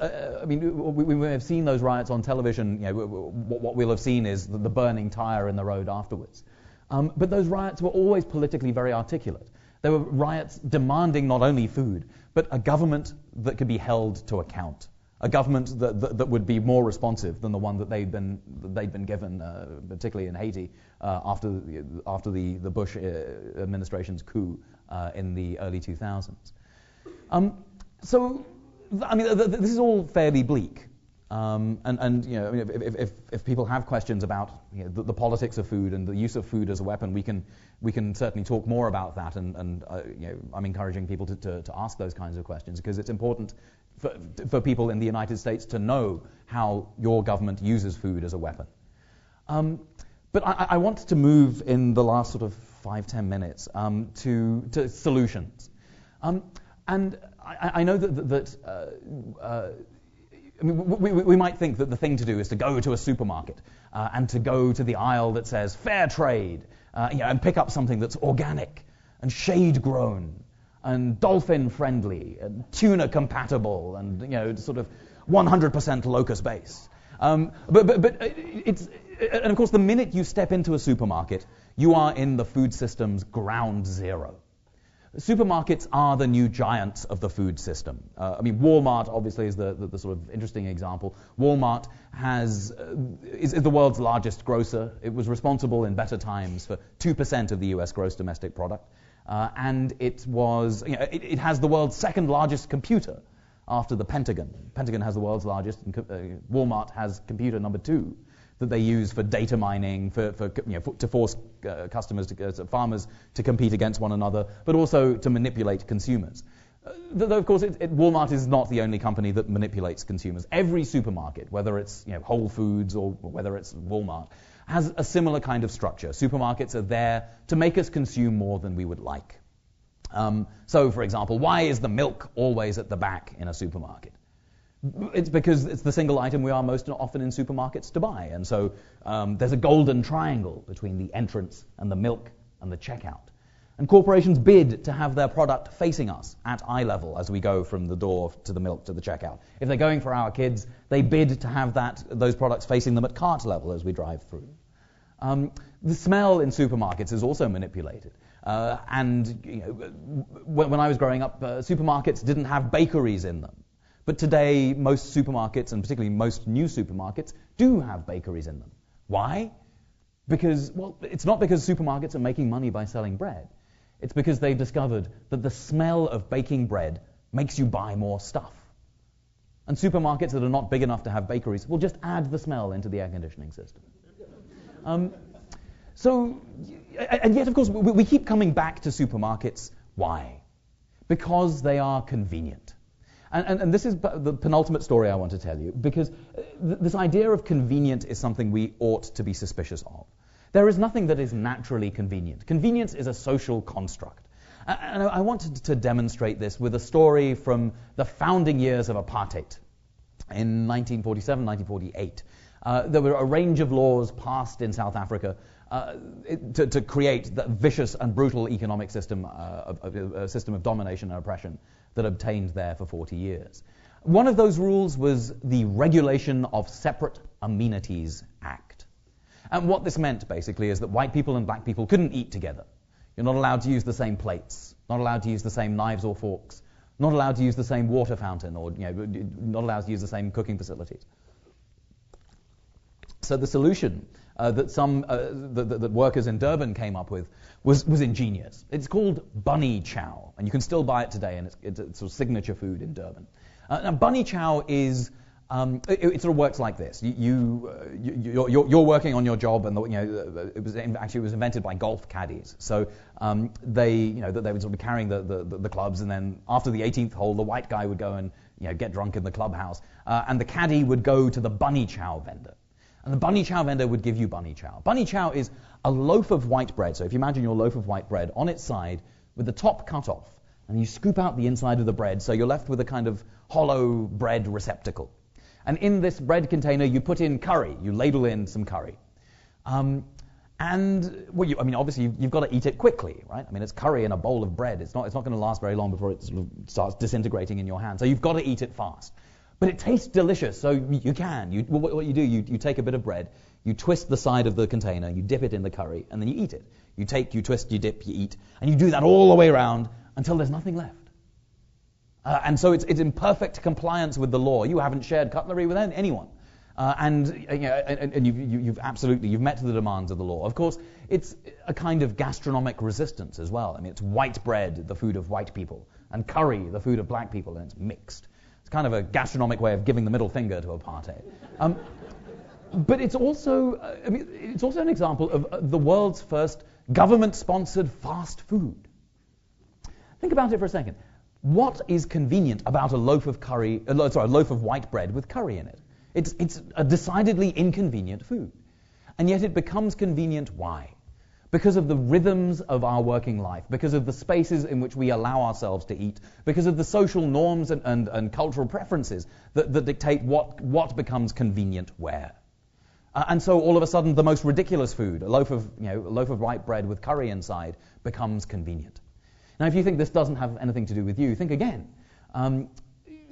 we may have seen those riots on television. What we'll have seen is the burning tire in the road afterwards. But those riots were always politically very articulate. They were riots demanding not only food, but a government that could be held to account. A government that would be more responsive than the one that they'd been given, particularly in Haiti, after the Bush administration's coup in the early 2000s. This is all fairly bleak. If people have questions about the politics of food and the use of food as a weapon, we can certainly talk more about that. And I'm encouraging people to ask those kinds of questions, because it's important for people in the United States to know how your government uses food as a weapon. But I want to move in the last sort of 5-10 minutes to solutions. And I know that we might think that the thing to do is to go to a supermarket and to go to the aisle that says fair trade, and pick up something that's organic and shade grown and dolphin friendly and tuna compatible and sort of 100% locust based. But it's, and of course the minute you step into a supermarket, you are in the food system's ground zero. Supermarkets are the new giants of the food system. Walmart obviously is the sort of interesting example. Walmart is the world's largest grocer. It was responsible in better times for 2% of the U.S. gross domestic product, and it has the world's second largest computer after the Pentagon. Pentagon has the world's largest, and Walmart has computer number 2. That they use for data mining, to force farmers to compete against one another, but also to manipulate consumers. Though of course, Walmart is not the only company that manipulates consumers. Every supermarket, whether it's Whole Foods or whether it's Walmart, has a similar kind of structure. Supermarkets are there to make us consume more than we would like. So, for example, why is the milk always at the back in a supermarket? It's because it's the single item we are most often in supermarkets to buy. And so there's a golden triangle between the entrance and the milk and the checkout. And corporations bid to have their product facing us at eye level as we go from the door to the milk to the checkout. If they're going for our kids, they bid to have those products facing them at cart level as we drive through. The smell in supermarkets is also manipulated. When I was growing up, supermarkets didn't have bakeries in them. But today, most supermarkets, and particularly most new supermarkets, do have bakeries in them. Why? Because, it's not because supermarkets are making money by selling bread. It's because they've discovered that the smell of baking bread makes you buy more stuff. And supermarkets that are not big enough to have bakeries will just add the smell into the air conditioning system. And yet, of course, we keep coming back to supermarkets. Why? Because they are convenient. And this is the penultimate story I want to tell you, because this idea of convenient is something we ought to be suspicious of. There is nothing that is naturally convenient. Convenience is a social construct. And I wanted to demonstrate this with a story from the founding years of apartheid in 1947, 1948. There were a range of laws passed in South Africa to create the vicious and brutal economic system, a system of domination and oppression that obtained there for 40 years. One of those rules was the Regulation of Separate Amenities Act. And what this meant, basically, is that white people and black people couldn't eat together. You're not allowed to use the same plates, not allowed to use the same knives or forks, not allowed to use the same water fountain, or not allowed to use the same cooking facilities. So the solution that workers in Durban came up with was ingenious. It's called bunny chow, and you can still buy it today, and it's a sort of signature food in Durban. Now, bunny chow is it sort of works like this. You're working on your job, and it was invented by golf caddies. So they would sort of be carrying the clubs, and then after the 18th hole, the white guy would go and get drunk in the clubhouse, and the caddy would go to the bunny chow vendor. And the bunny chow vendor would give you bunny chow. Bunny chow is a loaf of white bread. So if you imagine your loaf of white bread on its side with the top cut off, and you scoop out the inside of the bread, so you're left with a kind of hollow bread receptacle. And in this bread container, you put in curry. You ladle in some curry. Obviously, you've got to eat it quickly, right? I mean, it's curry in a bowl of bread. It's not going to last very long before it sort of starts disintegrating in your hand. So you've got to eat it fast. But it tastes delicious, so you can. What you do, you take a bit of bread, you twist the side of the container, you dip it in the curry, and then you eat it. You twist, you dip, you eat, and you do that all the way around until there's nothing left. And so it's in perfect compliance with the law. You haven't shared cutlery with anyone. You've met the demands of the law. Of course, it's a kind of gastronomic resistance as well. I mean, it's white bread, the food of white people, and curry, the food of black people, and it's mixed. It's kind of a gastronomic way of giving the middle finger to apartheid. But it's also an example of the world's first government-sponsored fast food. Think about it for a second. What is convenient about a loaf of white bread with curry in it? It's a decidedly inconvenient food. And yet it becomes convenient. Why? Because of the rhythms of our working life, because of the spaces in which we allow ourselves to eat, because of the social norms and cultural preferences that dictate what becomes convenient where. And so all of a sudden, the most ridiculous food, a loaf of white bread with curry inside, becomes convenient. Now, if you think this doesn't have anything to do with you, think again.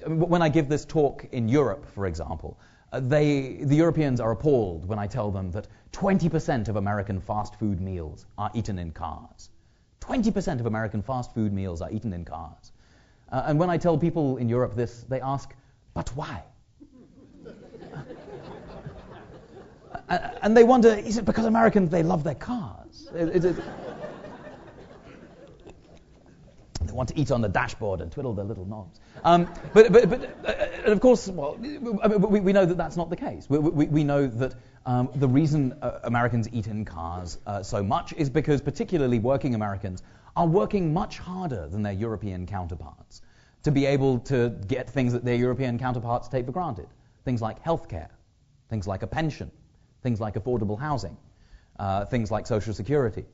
When I give this talk in Europe, for example, the Europeans are appalled when I tell them that 20% of American fast food meals are eaten in cars. 20% of American fast food meals are eaten in cars. And when I tell people in Europe this, they ask, but why? And they wonder, is it because Americans, they love their cars? They want to eat on the dashboard and twiddle their little knobs. But of course, we know that that's not the case. We know that the reason Americans eat in cars so much is because particularly working Americans are working much harder than their European counterparts to be able to get things that their European counterparts take for granted. Things like healthcare, things like a pension, things like affordable housing, things like Social Security.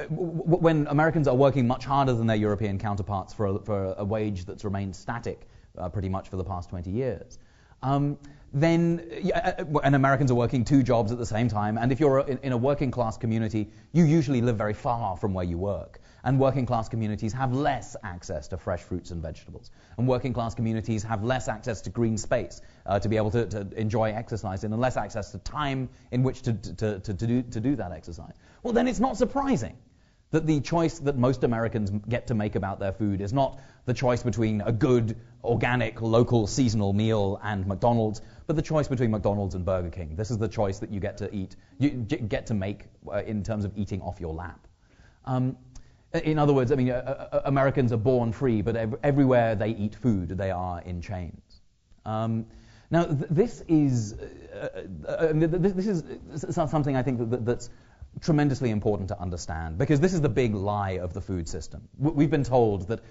When Americans are working much harder than their European counterparts for a wage that's remained static pretty much for the past 20 years, and Americans are working two jobs at the same time, and if you're in a working class community, you usually live very far from where you work. And working class communities have less access to fresh fruits and vegetables. And working class communities have less access to green space to be able to enjoy exercise in, and less access to time in which to do that exercise. Well, then it's not surprising that the choice that most Americans get to make about their food is not the choice between a good, organic, local, seasonal meal and McDonald's, but the choice between McDonald's and Burger King. This is the choice that you get to eat, you get to make in terms of eating off your lap. In other words, I mean, Americans are born free, but everywhere they eat food, they are in chains. Now, this is something I think that's tremendously important to understand, because this is the big lie of the food system. We've been told that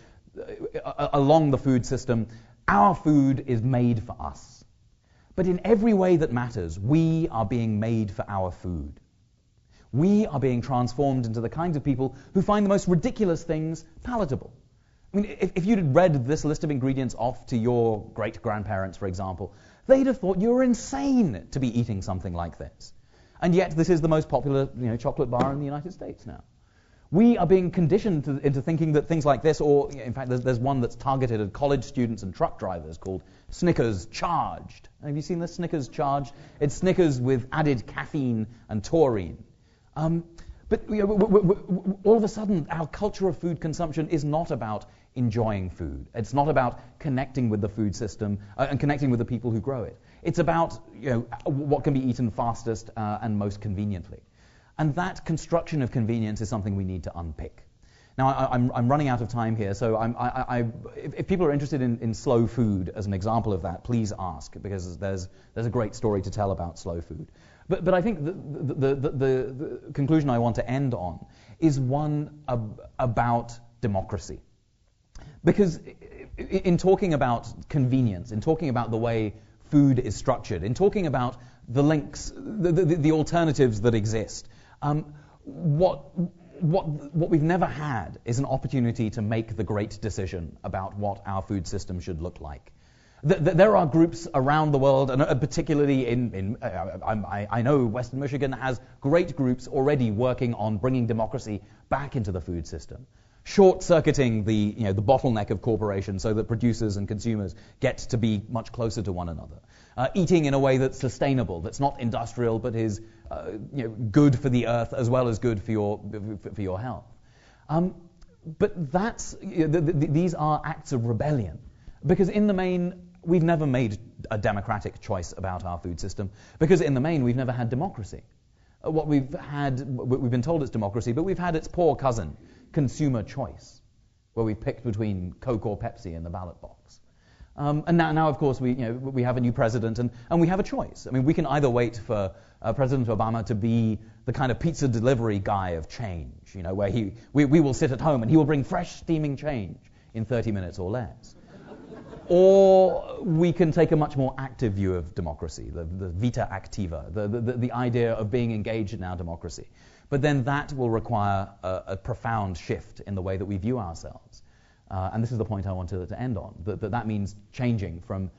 along the food system, our food is made for us. But in every way that matters, we are being made for our food. We are being transformed into the kinds of people who find the most ridiculous things palatable. I mean, if you'd read this list of ingredients off to your great-grandparents, for example, they'd have thought you were insane to be eating something like this. And yet this is the most popular chocolate bar in the United States now. We are being conditioned into thinking that things like this, or in fact there's one that's targeted at college students and truck drivers called Snickers Charged. Have you seen this, Snickers Charged? It's Snickers with added caffeine and taurine. But all of a sudden, our culture of food consumption is not about enjoying food. It's not about connecting with the food system and connecting with the people who grow it. It's about what can be eaten fastest and most conveniently. And that construction of convenience is something we need to unpick. Now, I'm running out of time here, so if people are interested in slow food as an example of that, please ask, because there's a great story to tell about slow food. But I think the conclusion I want to end on is one about democracy. Because in talking about convenience, in talking about the way food is structured, in talking about the links, the alternatives that exist, what we've never had is an opportunity to make the great decision about what our food system should look like. There are groups around the world, and particularly I know Western Michigan has great groups already working on bringing democracy back into the food system, short-circuiting the bottleneck of corporations so that producers and consumers get to be much closer to one another, eating in a way that's sustainable, that's not industrial, but is good for the earth as well as good for your health. But these are acts of rebellion, because in the main, we've never made a democratic choice about our food system, because in the main, we've never had democracy. We've been told it's democracy, but we've had its poor cousin, consumer choice, where we've picked between Coke or Pepsi in the ballot box. And now, of course, we have a new president, and we have a choice. I mean, we can either wait for President Obama to be the kind of pizza delivery guy of change, where we will sit at home and he will bring fresh, steaming change in 30 minutes or less. Or we can take a much more active view of democracy, the vita activa, the idea of being engaged in our democracy. But then that will require a profound shift in the way that we view ourselves. And this is the point I wanted to end on, that means changing from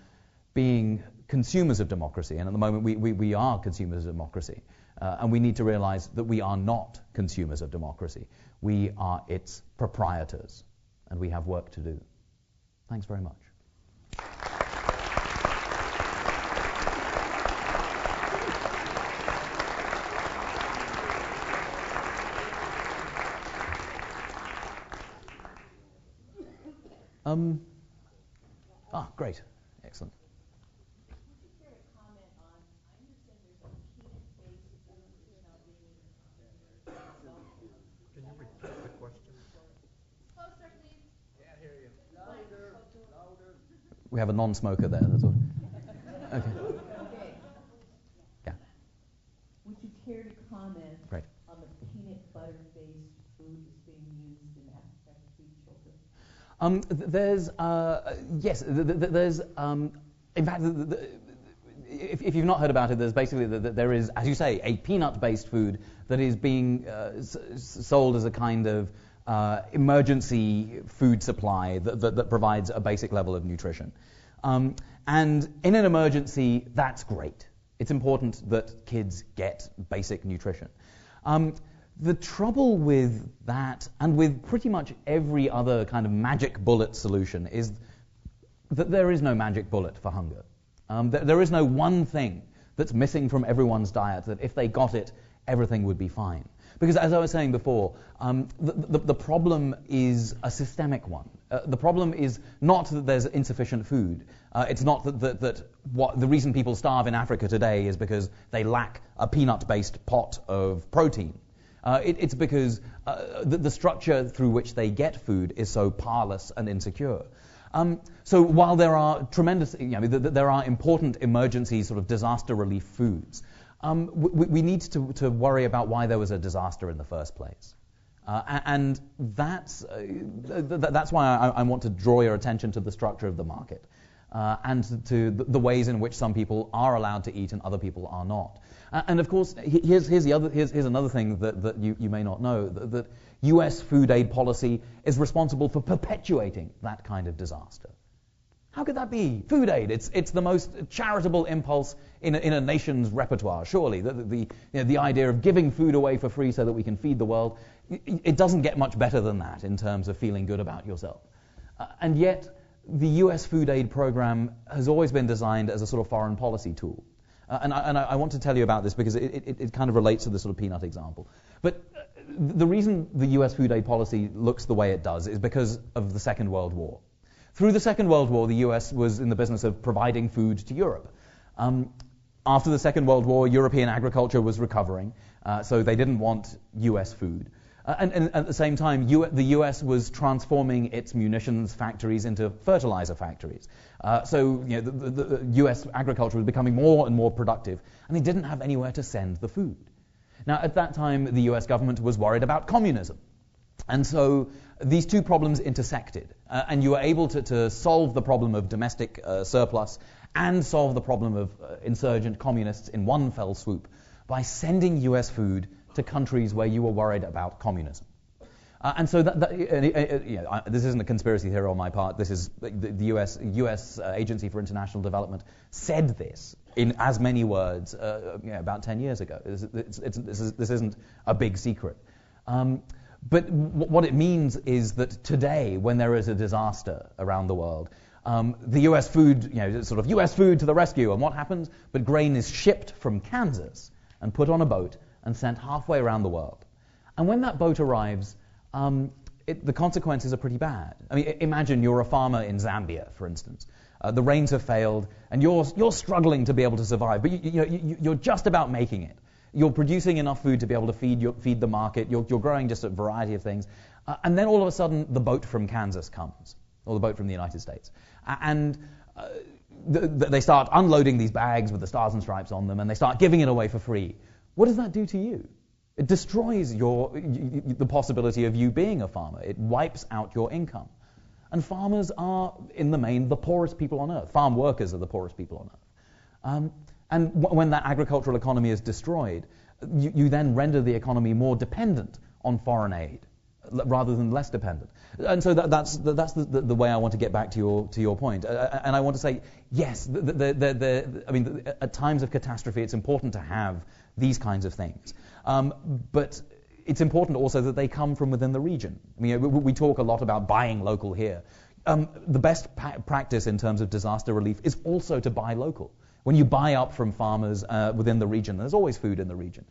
being consumers of democracy, and at the moment we are consumers of democracy, and we need to realize that we are not consumers of democracy. We are its proprietors, and we have work to do. Thanks very much. Great. Excellent. Can you repeat the question? Closer, please. Can't hear you. Louder. We have a non-smoker there, that's all. Okay. Okay. Yeah. Would you care to comment Great. on the peanut butter-based food that's being used in Africa to feed children? There's in fact, if you've not heard about it, there's basically there is, as you say, a peanut-based food that is being sold as a kind of emergency food supply that provides a basic level of nutrition. And in an emergency, that's great. It's important that kids get basic nutrition. The trouble with that, and with pretty much every other kind of magic bullet solution, is that there is no magic bullet for hunger. There is no one thing that's missing from everyone's diet that if they got it, everything would be fine. Because as I was saying before, the problem is a systemic one. The problem is not that there's insufficient food. It's not that the reason people starve in Africa today is because they lack a peanut-based pot of protein. It's because the structure through which they get food is so parlous and insecure. So while there are there are important emergency sort of disaster relief foods, we need to worry about why there was a disaster in the first place. And that's why I want to draw your attention to the structure of the market and to the ways in which some people are allowed to eat and other people are not. And of course, here's another thing that you may not know, that U.S. food aid policy is responsible for perpetuating that kind of disaster. How could that be? Food aid, it's the most charitable impulse in a nation's repertoire, surely. The idea of giving food away for free so that we can feed the world, it doesn't get much better than that in terms of feeling good about yourself. And yet, the U.S. food aid program has always been designed as a sort of foreign policy tool. And I want to tell you about this because it kind of relates to the sort of peanut example. But the reason the US food aid policy looks the way it does is because of the Second World War. Through the Second World War, the US was in the business of providing food to Europe. After the Second World War, European agriculture was recovering, so they didn't want US food. And at the same time, the US was transforming its munitions factories into fertilizer factories. So the US agriculture was becoming more and more productive, and they didn't have anywhere to send the food. Now, at that time, the US government was worried about communism. And so these two problems intersected, and you were able to solve the problem of domestic surplus and solve the problem of insurgent communists in one fell swoop by sending US food to countries where you were worried about communism. And so this isn't a conspiracy theory on my part. This is the US Agency for International Development said this in as many words about 10 years ago. This isn't a big secret. But what it means is that today, when there is a disaster around the world, the US food, sort of US food to the rescue, and what happens? But grain is shipped from Kansas and put on a boat and sent halfway around the world. And when that boat arrives, the consequences are pretty bad. I mean, imagine you're a farmer in Zambia, for instance. The rains have failed, and you're struggling to be able to survive, but you're just about making it. You're producing enough food to be able to feed the market. You're growing just a variety of things. And then all of a sudden, the boat from Kansas comes, or the boat from the United States. And they start unloading these bags with the stars and stripes on them, and they start giving it away for free. What does that do to you? It destroys the possibility of you being a farmer. It wipes out your income. And farmers are, in the main, the poorest people on earth. Farm workers are the poorest people on earth. And when that agricultural economy is destroyed, you then render the economy more dependent on foreign aid rather than less dependent. And so that's the way I want to get back to your point. And I want to say, yes, at times of catastrophe, it's important to have these kinds of things. But it's important also that they come from within the region. I mean, we talk a lot about buying local here. The best practice in terms of disaster relief is also to buy local. When you buy up from farmers within the region, there's always food in the region,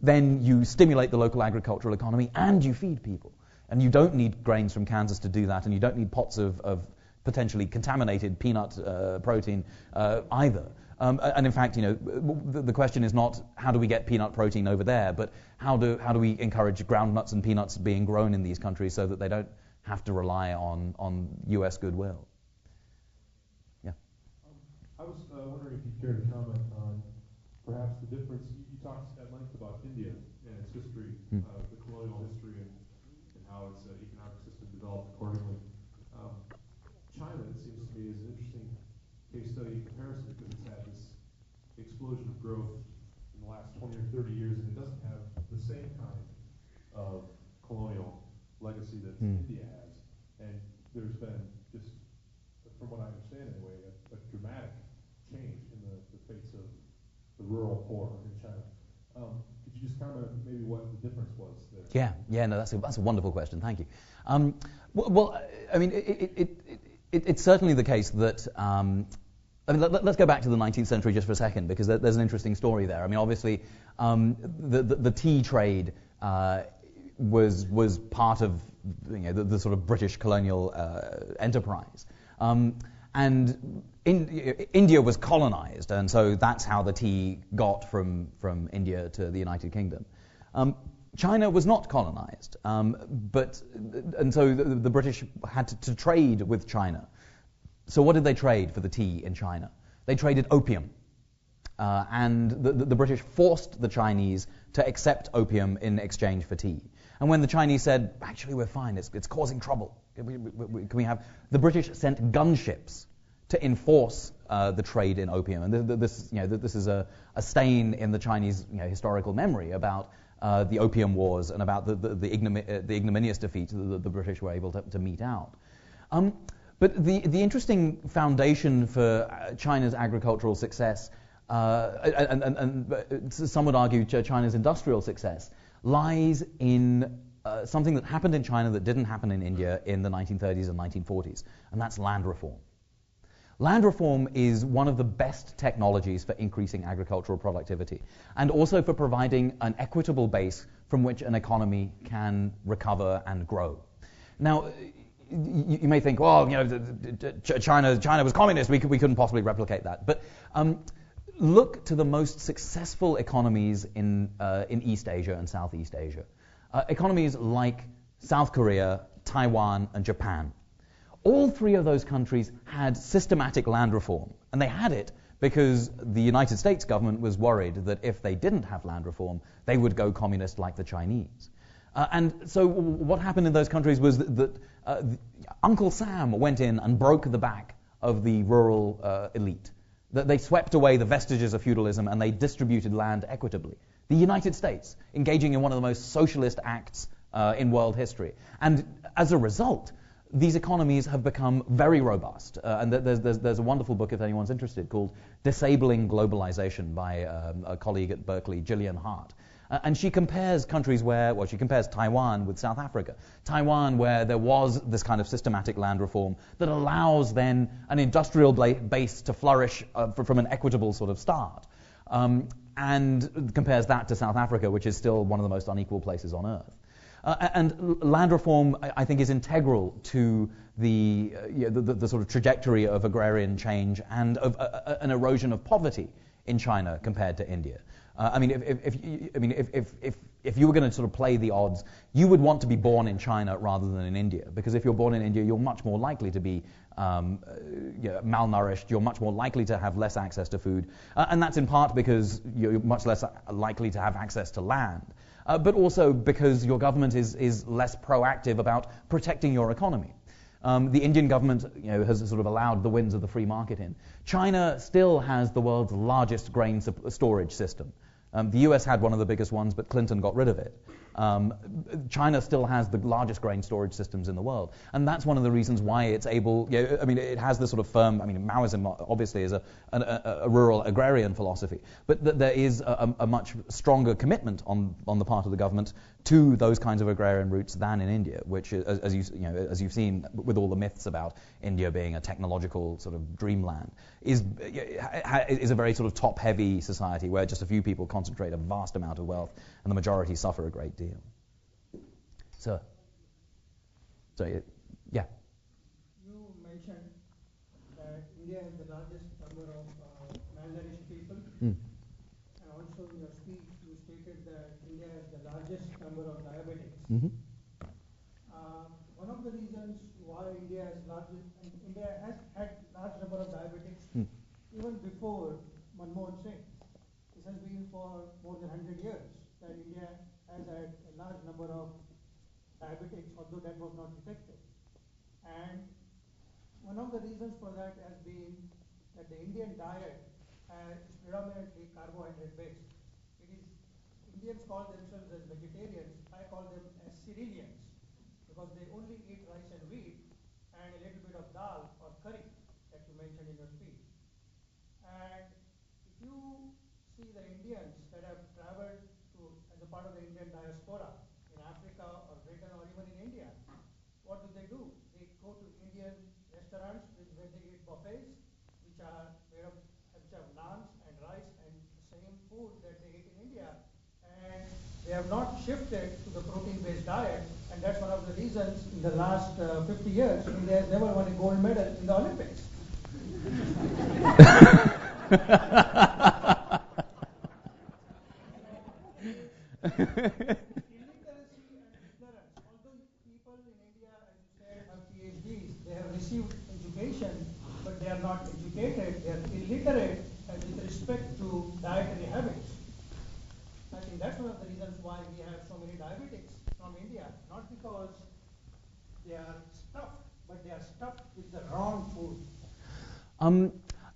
then you stimulate the local agricultural economy and you feed people. And you don't need grains from Kansas to do that, and you don't need pots of potentially contaminated peanut protein either. And in fact, the question is not how do we get peanut protein over there, but how do we encourage groundnuts and peanuts being grown in these countries so that they don't have to rely on U.S. goodwill. Yeah. I was wondering if you'd care to comment on perhaps the difference. You talked at length about India and its history, the colonial history, and how its economic system developed accordingly. China, it seems to me, is an interesting case study in comparison because it's had this explosion of growth in the last 20 or 30 years, and it doesn't have the same kind of colonial legacy that India has. And there's been, just from what I understand anyway, a dramatic change in the fates of the rural poor in China. Could you just comment on maybe what the difference was there? Yeah, no, that's a wonderful question. Thank you. Well, I mean, it's certainly the case that. Let's go back to the 19th century just for a second, because there's an interesting story there. I mean, obviously, the tea trade was part of the sort of British colonial enterprise, and India was colonized, and so that's how the tea got from India to the United Kingdom. China was not colonized, and so the British had to trade with China. So what did they trade for the tea in China? They traded opium. And the British forced the Chinese to accept opium in exchange for tea. And when the Chinese said, actually, we're fine, it's causing trouble, can we have... The British sent gunships to enforce the trade in opium. And this is a stain in the Chinese historical memory about the Opium Wars and about the ignominious defeat that the British were able to mete out. But the interesting foundation for China's agricultural success, and some would argue China's industrial success, lies in something that happened in China that didn't happen in India in the 1930s and 1940s, and that's land reform. Land reform is one of the best technologies for increasing agricultural productivity and also for providing an equitable base from which an economy can recover and grow. Now, you may think, well, China was communist, we couldn't possibly replicate that. But look to the most successful economies in East Asia and Southeast Asia. Economies like South Korea, Taiwan, and Japan. All three of those countries had systematic land reform, and they had it because the United States government was worried that if they didn't have land reform, they would go communist like the Chinese. And so what happened in those countries was that Uncle Sam went in and broke the back of the rural elite. That they swept away the vestiges of feudalism and they distributed land equitably. The United States, engaging in one of the most socialist acts in world history. And as a result, these economies have become very robust. And there's a wonderful book, if anyone's interested, called Disabling Globalization by a colleague at Berkely, Gillian Hart. And she compares countries she compares Taiwan with South Africa. Taiwan, where there was this kind of systematic land reform that allows then an industrial base to flourish from an equitable sort of start. And compares that to South Africa, which is still one of the most unequal places on earth. And land reform, I think, is integral to the sort of trajectory of agrarian change and of an erosion of poverty in China compared to India. If you were going to sort of play the odds, you would want to be born in China rather than in India, because if you're born in India, you're much more likely to be malnourished. You're much more likely to have less access to food, and that's in part because you're much less likely to have access to land. But also because your government is less proactive about protecting your economy. The Indian government has sort of allowed the winds of the free market in. China still has the world's largest grain storage system. The US had one of the biggest ones, but Clinton got rid of it. China still has the largest grain storage systems in the world. And that's one of the reasons why it's able, it has this sort of firm, Maoism obviously is a rural agrarian philosophy, but there is a much stronger commitment on the part of the government to those kinds of agrarian roots than in India, which, as you've seen with all the myths about India being a technological sort of dreamland, is a very sort of top-heavy society where just a few people concentrate a vast amount of wealth and the majority suffer a great deal. Sir? Sorry, yeah. You mentioned that India has the largest number of malnourished people. And also in your speech, you stated that India has the largest number of diabetics. One of the reasons why India has had large number of diabetics even before Manmohan Singh. This has been for more than 100 years that India has had a large number of diabetics, although that was not detected. And one of the reasons for that has been that the Indian diet is predominantly carbohydrate based. Indians call themselves as vegetarians. I call them as cerealians because they only eat rice and wheat and a little bit of dal or curry that you mentioned in your speech. And if you see the Indians that have traveled as a part of the Indian diaspora in Africa or Britain or even in India, what do? They go to Indian restaurants where they eat buffets, which have naans and rice and the same food that they eat in India. And they have not shifted to the protein-based diet, and that's one of the reasons in the last 50 years India has never won a gold medal in the Olympics. Illiteracy and ignorance. Although people in India, as you said, have PhDs, they have received education, but they are not educated. They are illiterate with respect to dietary habits. I think that's one of the reasons why we have so many diabetics from India, not because they are stuffed, but they are stuffed with the wrong food.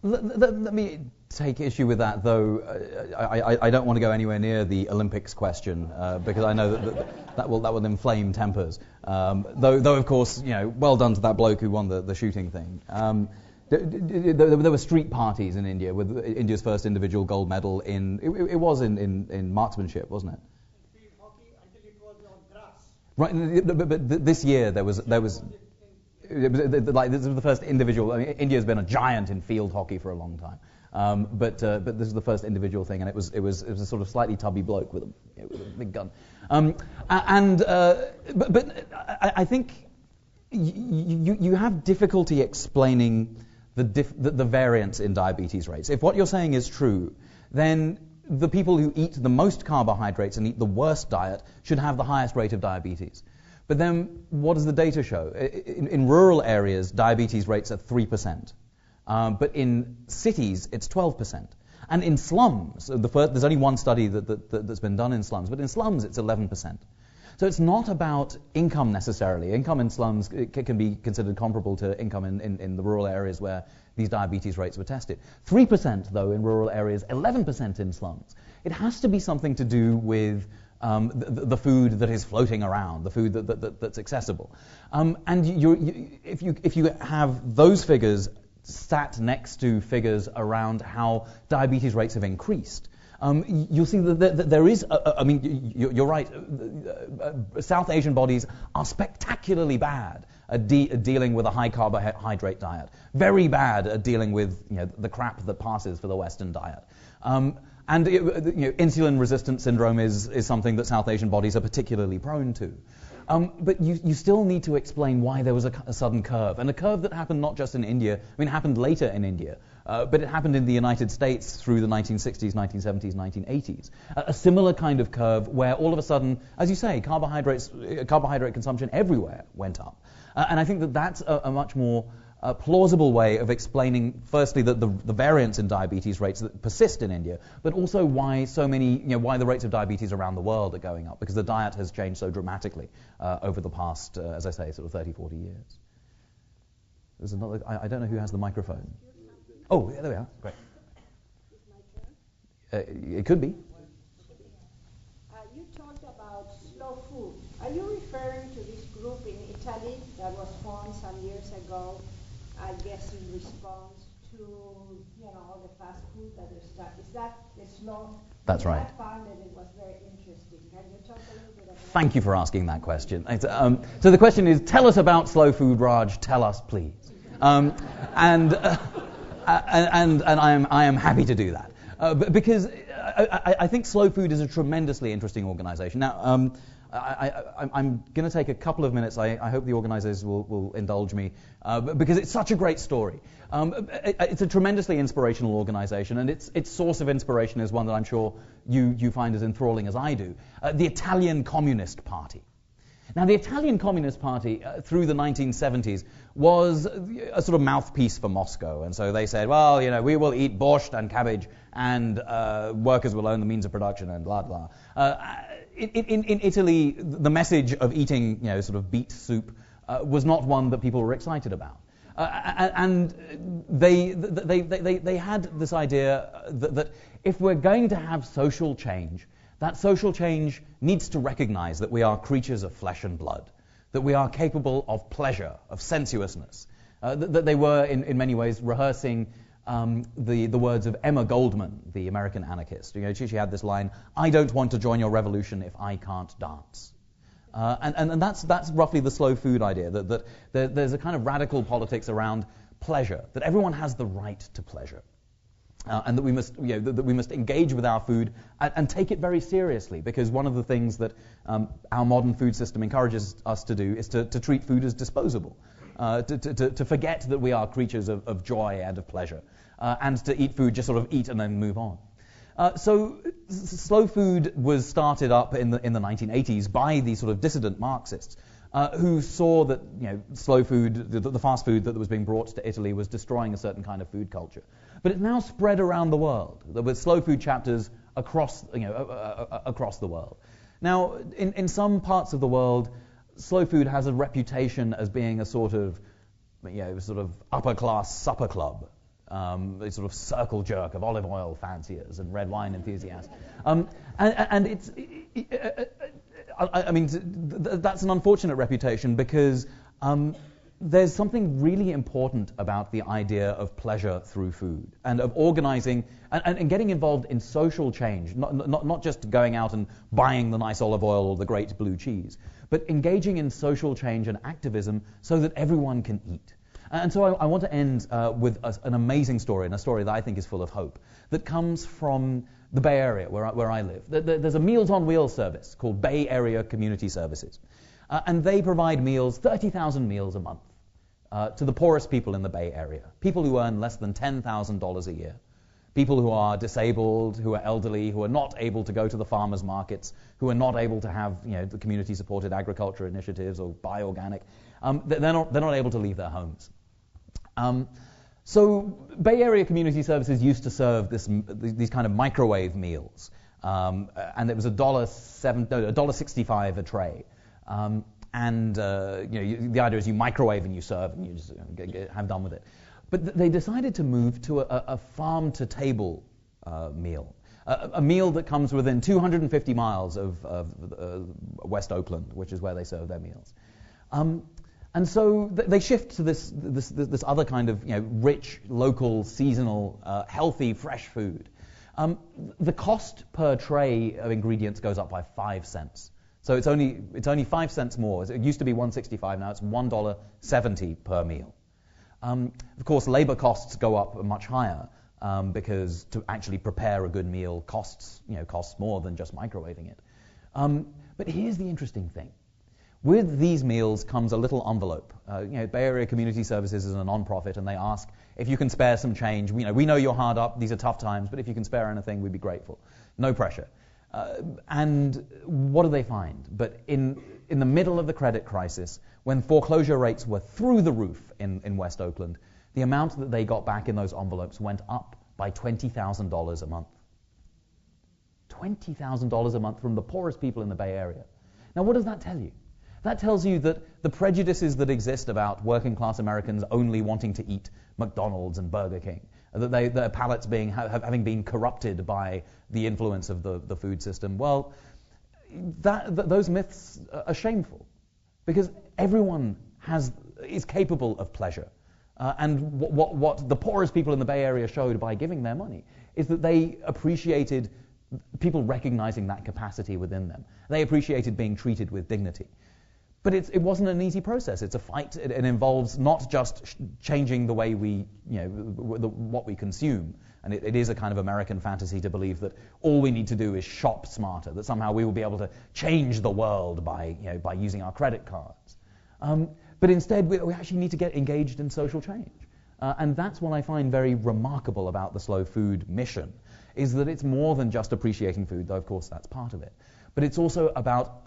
Let me take issue with that, though. I don't want to go anywhere near the Olympics question because I know that will inflame tempers. Though of course, well done to that bloke who won the shooting thing. There were street parties in India with India's first individual gold medal in marksmanship, wasn't it? Field hockey until it was on grass. Right, but this year there was like this was the first individual. I mean, India's been a giant in field hockey for a long time, but this is the first individual thing, and it was a sort of slightly tubby bloke with a big gun. But I think you have difficulty explaining the variance in diabetes rates. If what you're saying is true, then the people who eat the most carbohydrates and eat the worst diet should have the highest rate of diabetes. But then what does the data show? In rural areas, diabetes rates are 3%. But in cities, it's 12%. And in slums, there's only one study that's been done in slums, but in slums, it's 11%. So it's not about income necessarily. Income in slums can be considered comparable to income in the rural areas where these diabetes rates were tested. 3% though in rural areas, 11% in slums. It has to be something to do with the food that is floating around, the food that's accessible. And if you have those figures sat next to figures around how diabetes rates have increased, you'll see that there is, you're right, South Asian bodies are spectacularly bad at dealing with a high carbohydrate diet, very bad at dealing with the crap that passes for the Western diet. And insulin resistance syndrome is something that South Asian bodies are particularly prone to. But you still need to explain why there was a sudden curve, and a curve that happened not just in India. I mean, it happened later in India, but it happened in the United States through the 1960s, 1970s, 1980s. A similar kind of curve where all of a sudden, as you say, carbohydrate consumption everywhere went up. And I think that that's a much more plausible way of explaining, firstly, the variance in diabetes rates that persist in India, but also why why the rates of diabetes around the world are going up, because the diet has changed so dramatically over the past, as I say, sort of 30, 40 years. There's another. I don't know who has the microphone. Oh, yeah, there we are. Great. It could be. You talked about slow food. Are you referring to this group in Italy that was formed some years ago? I guess in response to all the fast food that is that the slow? That's right. I found that it was very interesting. Can you talk a little bit about that? Thank you for asking that question. So the question is, tell us about slow food, Raj. Tell us, please. And I am happy to do that because I think Slow Food is a tremendously interesting organization. Now, I'm going to take a couple of minutes. I hope the organizers will indulge me because it's such a great story. It's a tremendously inspirational organization, and its source of inspiration is one that I'm sure you find as enthralling as I do, the Italian Communist Party. Now, the Italian Communist Party, through the 1970s, was a sort of mouthpiece for Moscow. And so they said, well, we will eat borscht and cabbage, and workers will own the means of production, and blah, blah. In Italy, the message of eating, sort of beet soup was not one that people were excited about. And they had this idea that if we're going to have social change, that social change needs to recognize that we are creatures of flesh and blood, that we are capable of pleasure, of sensuousness, that they were in many ways rehearsing the words of Emma Goldman, the American anarchist. She had this line, "I don't want to join your revolution if I can't dance." And that's roughly the slow food idea, that there's a kind of radical politics around pleasure, that everyone has the right to pleasure. And that we must engage with our food and take it very seriously, because one of the things that our modern food system encourages us to do is to treat food as disposable, to forget that we are creatures of joy and of pleasure, and to eat food, just sort of eat and then move on. So slow food was started up in the 1980s by these sort of dissident Marxists, who saw that slow food, the fast food that was being brought to Italy, was destroying a certain kind of food culture. But it's now spread around the world, with slow food chapters across the world. Now, in some parts of the world, slow food has a reputation as being a sort of upper class supper club, a sort of circle jerk of olive oil fanciers and red wine enthusiasts, and it's. I mean, that's an unfortunate reputation because there's something really important about the idea of pleasure through food and of organizing and getting involved in social change, not just going out and buying the nice olive oil or the great blue cheese, but engaging in social change and activism so that everyone can eat. And so I want to end with an amazing story, and a story that I think is full of hope, that comes from the Bay Area, where I live. There's a Meals on Wheels service called Bay Area Community Services. And they provide meals, 30,000 meals a month, to the poorest people in the Bay Area, people who earn less than $10,000 a year, people who are disabled, who are elderly, who are not able to go to the farmers' markets, who are not able to have the community-supported agriculture initiatives or buy organic. They're not able to leave their homes. So Bay Area Community Services used to serve these kind of microwave meals, and it was $1.65 a tray. The idea is you microwave and you serve and you just have done with it. But they decided to move to a farm-to-table meal, a meal that comes within 250 miles of West Oakland, which is where they serve their meals. And so they shift to this other kind of rich, local, seasonal, healthy, fresh food. The cost per tray of ingredients goes up by 5 cents. So it's only 5 cents more. It used to be $1.65, now it's $1.70 per meal. Of course, labor costs go up much higher because to actually prepare a good meal costs more than just microwaving it. But here's the interesting thing. With these meals comes a little envelope. Bay Area Community Services is a non-profit, and they ask if you can spare some change. We know you're hard up, these are tough times, but if you can spare anything, we'd be grateful. No pressure. And what do they find? But in the middle of the credit crisis, when foreclosure rates were through the roof in West Oakland, the amount that they got back in those envelopes went up by $20,000 a month. $20,000 a month from the poorest people in the Bay Area. Now, what does that tell you? That tells you that the prejudices that exist about working-class Americans only wanting to eat McDonald's and Burger King, that their palates having been corrupted by the influence of the food system, well, those myths are shameful, because everyone is capable of pleasure. And what the poorest people in the Bay Area showed by giving their money is that they appreciated people recognizing that capacity within them. They appreciated being treated with dignity. But it wasn't an easy process. It's a fight. It involves not just changing the way what we consume. And it is a kind of American fantasy to believe that all we need to do is shop smarter, that somehow we will be able to change the world by using our credit cards. But instead, we actually need to get engaged in social change. And that's what I find very remarkable about the Slow Food mission, is that it's more than just appreciating food, though of course that's part of it. But it's also about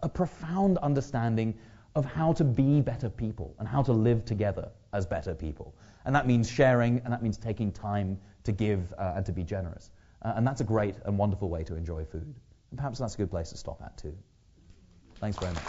a profound understanding of how to be better people and how to live together as better people. And that means sharing, and that means taking time to give and to be generous. And that's a great and wonderful way to enjoy food. And perhaps that's a good place to stop at too. Thanks very much.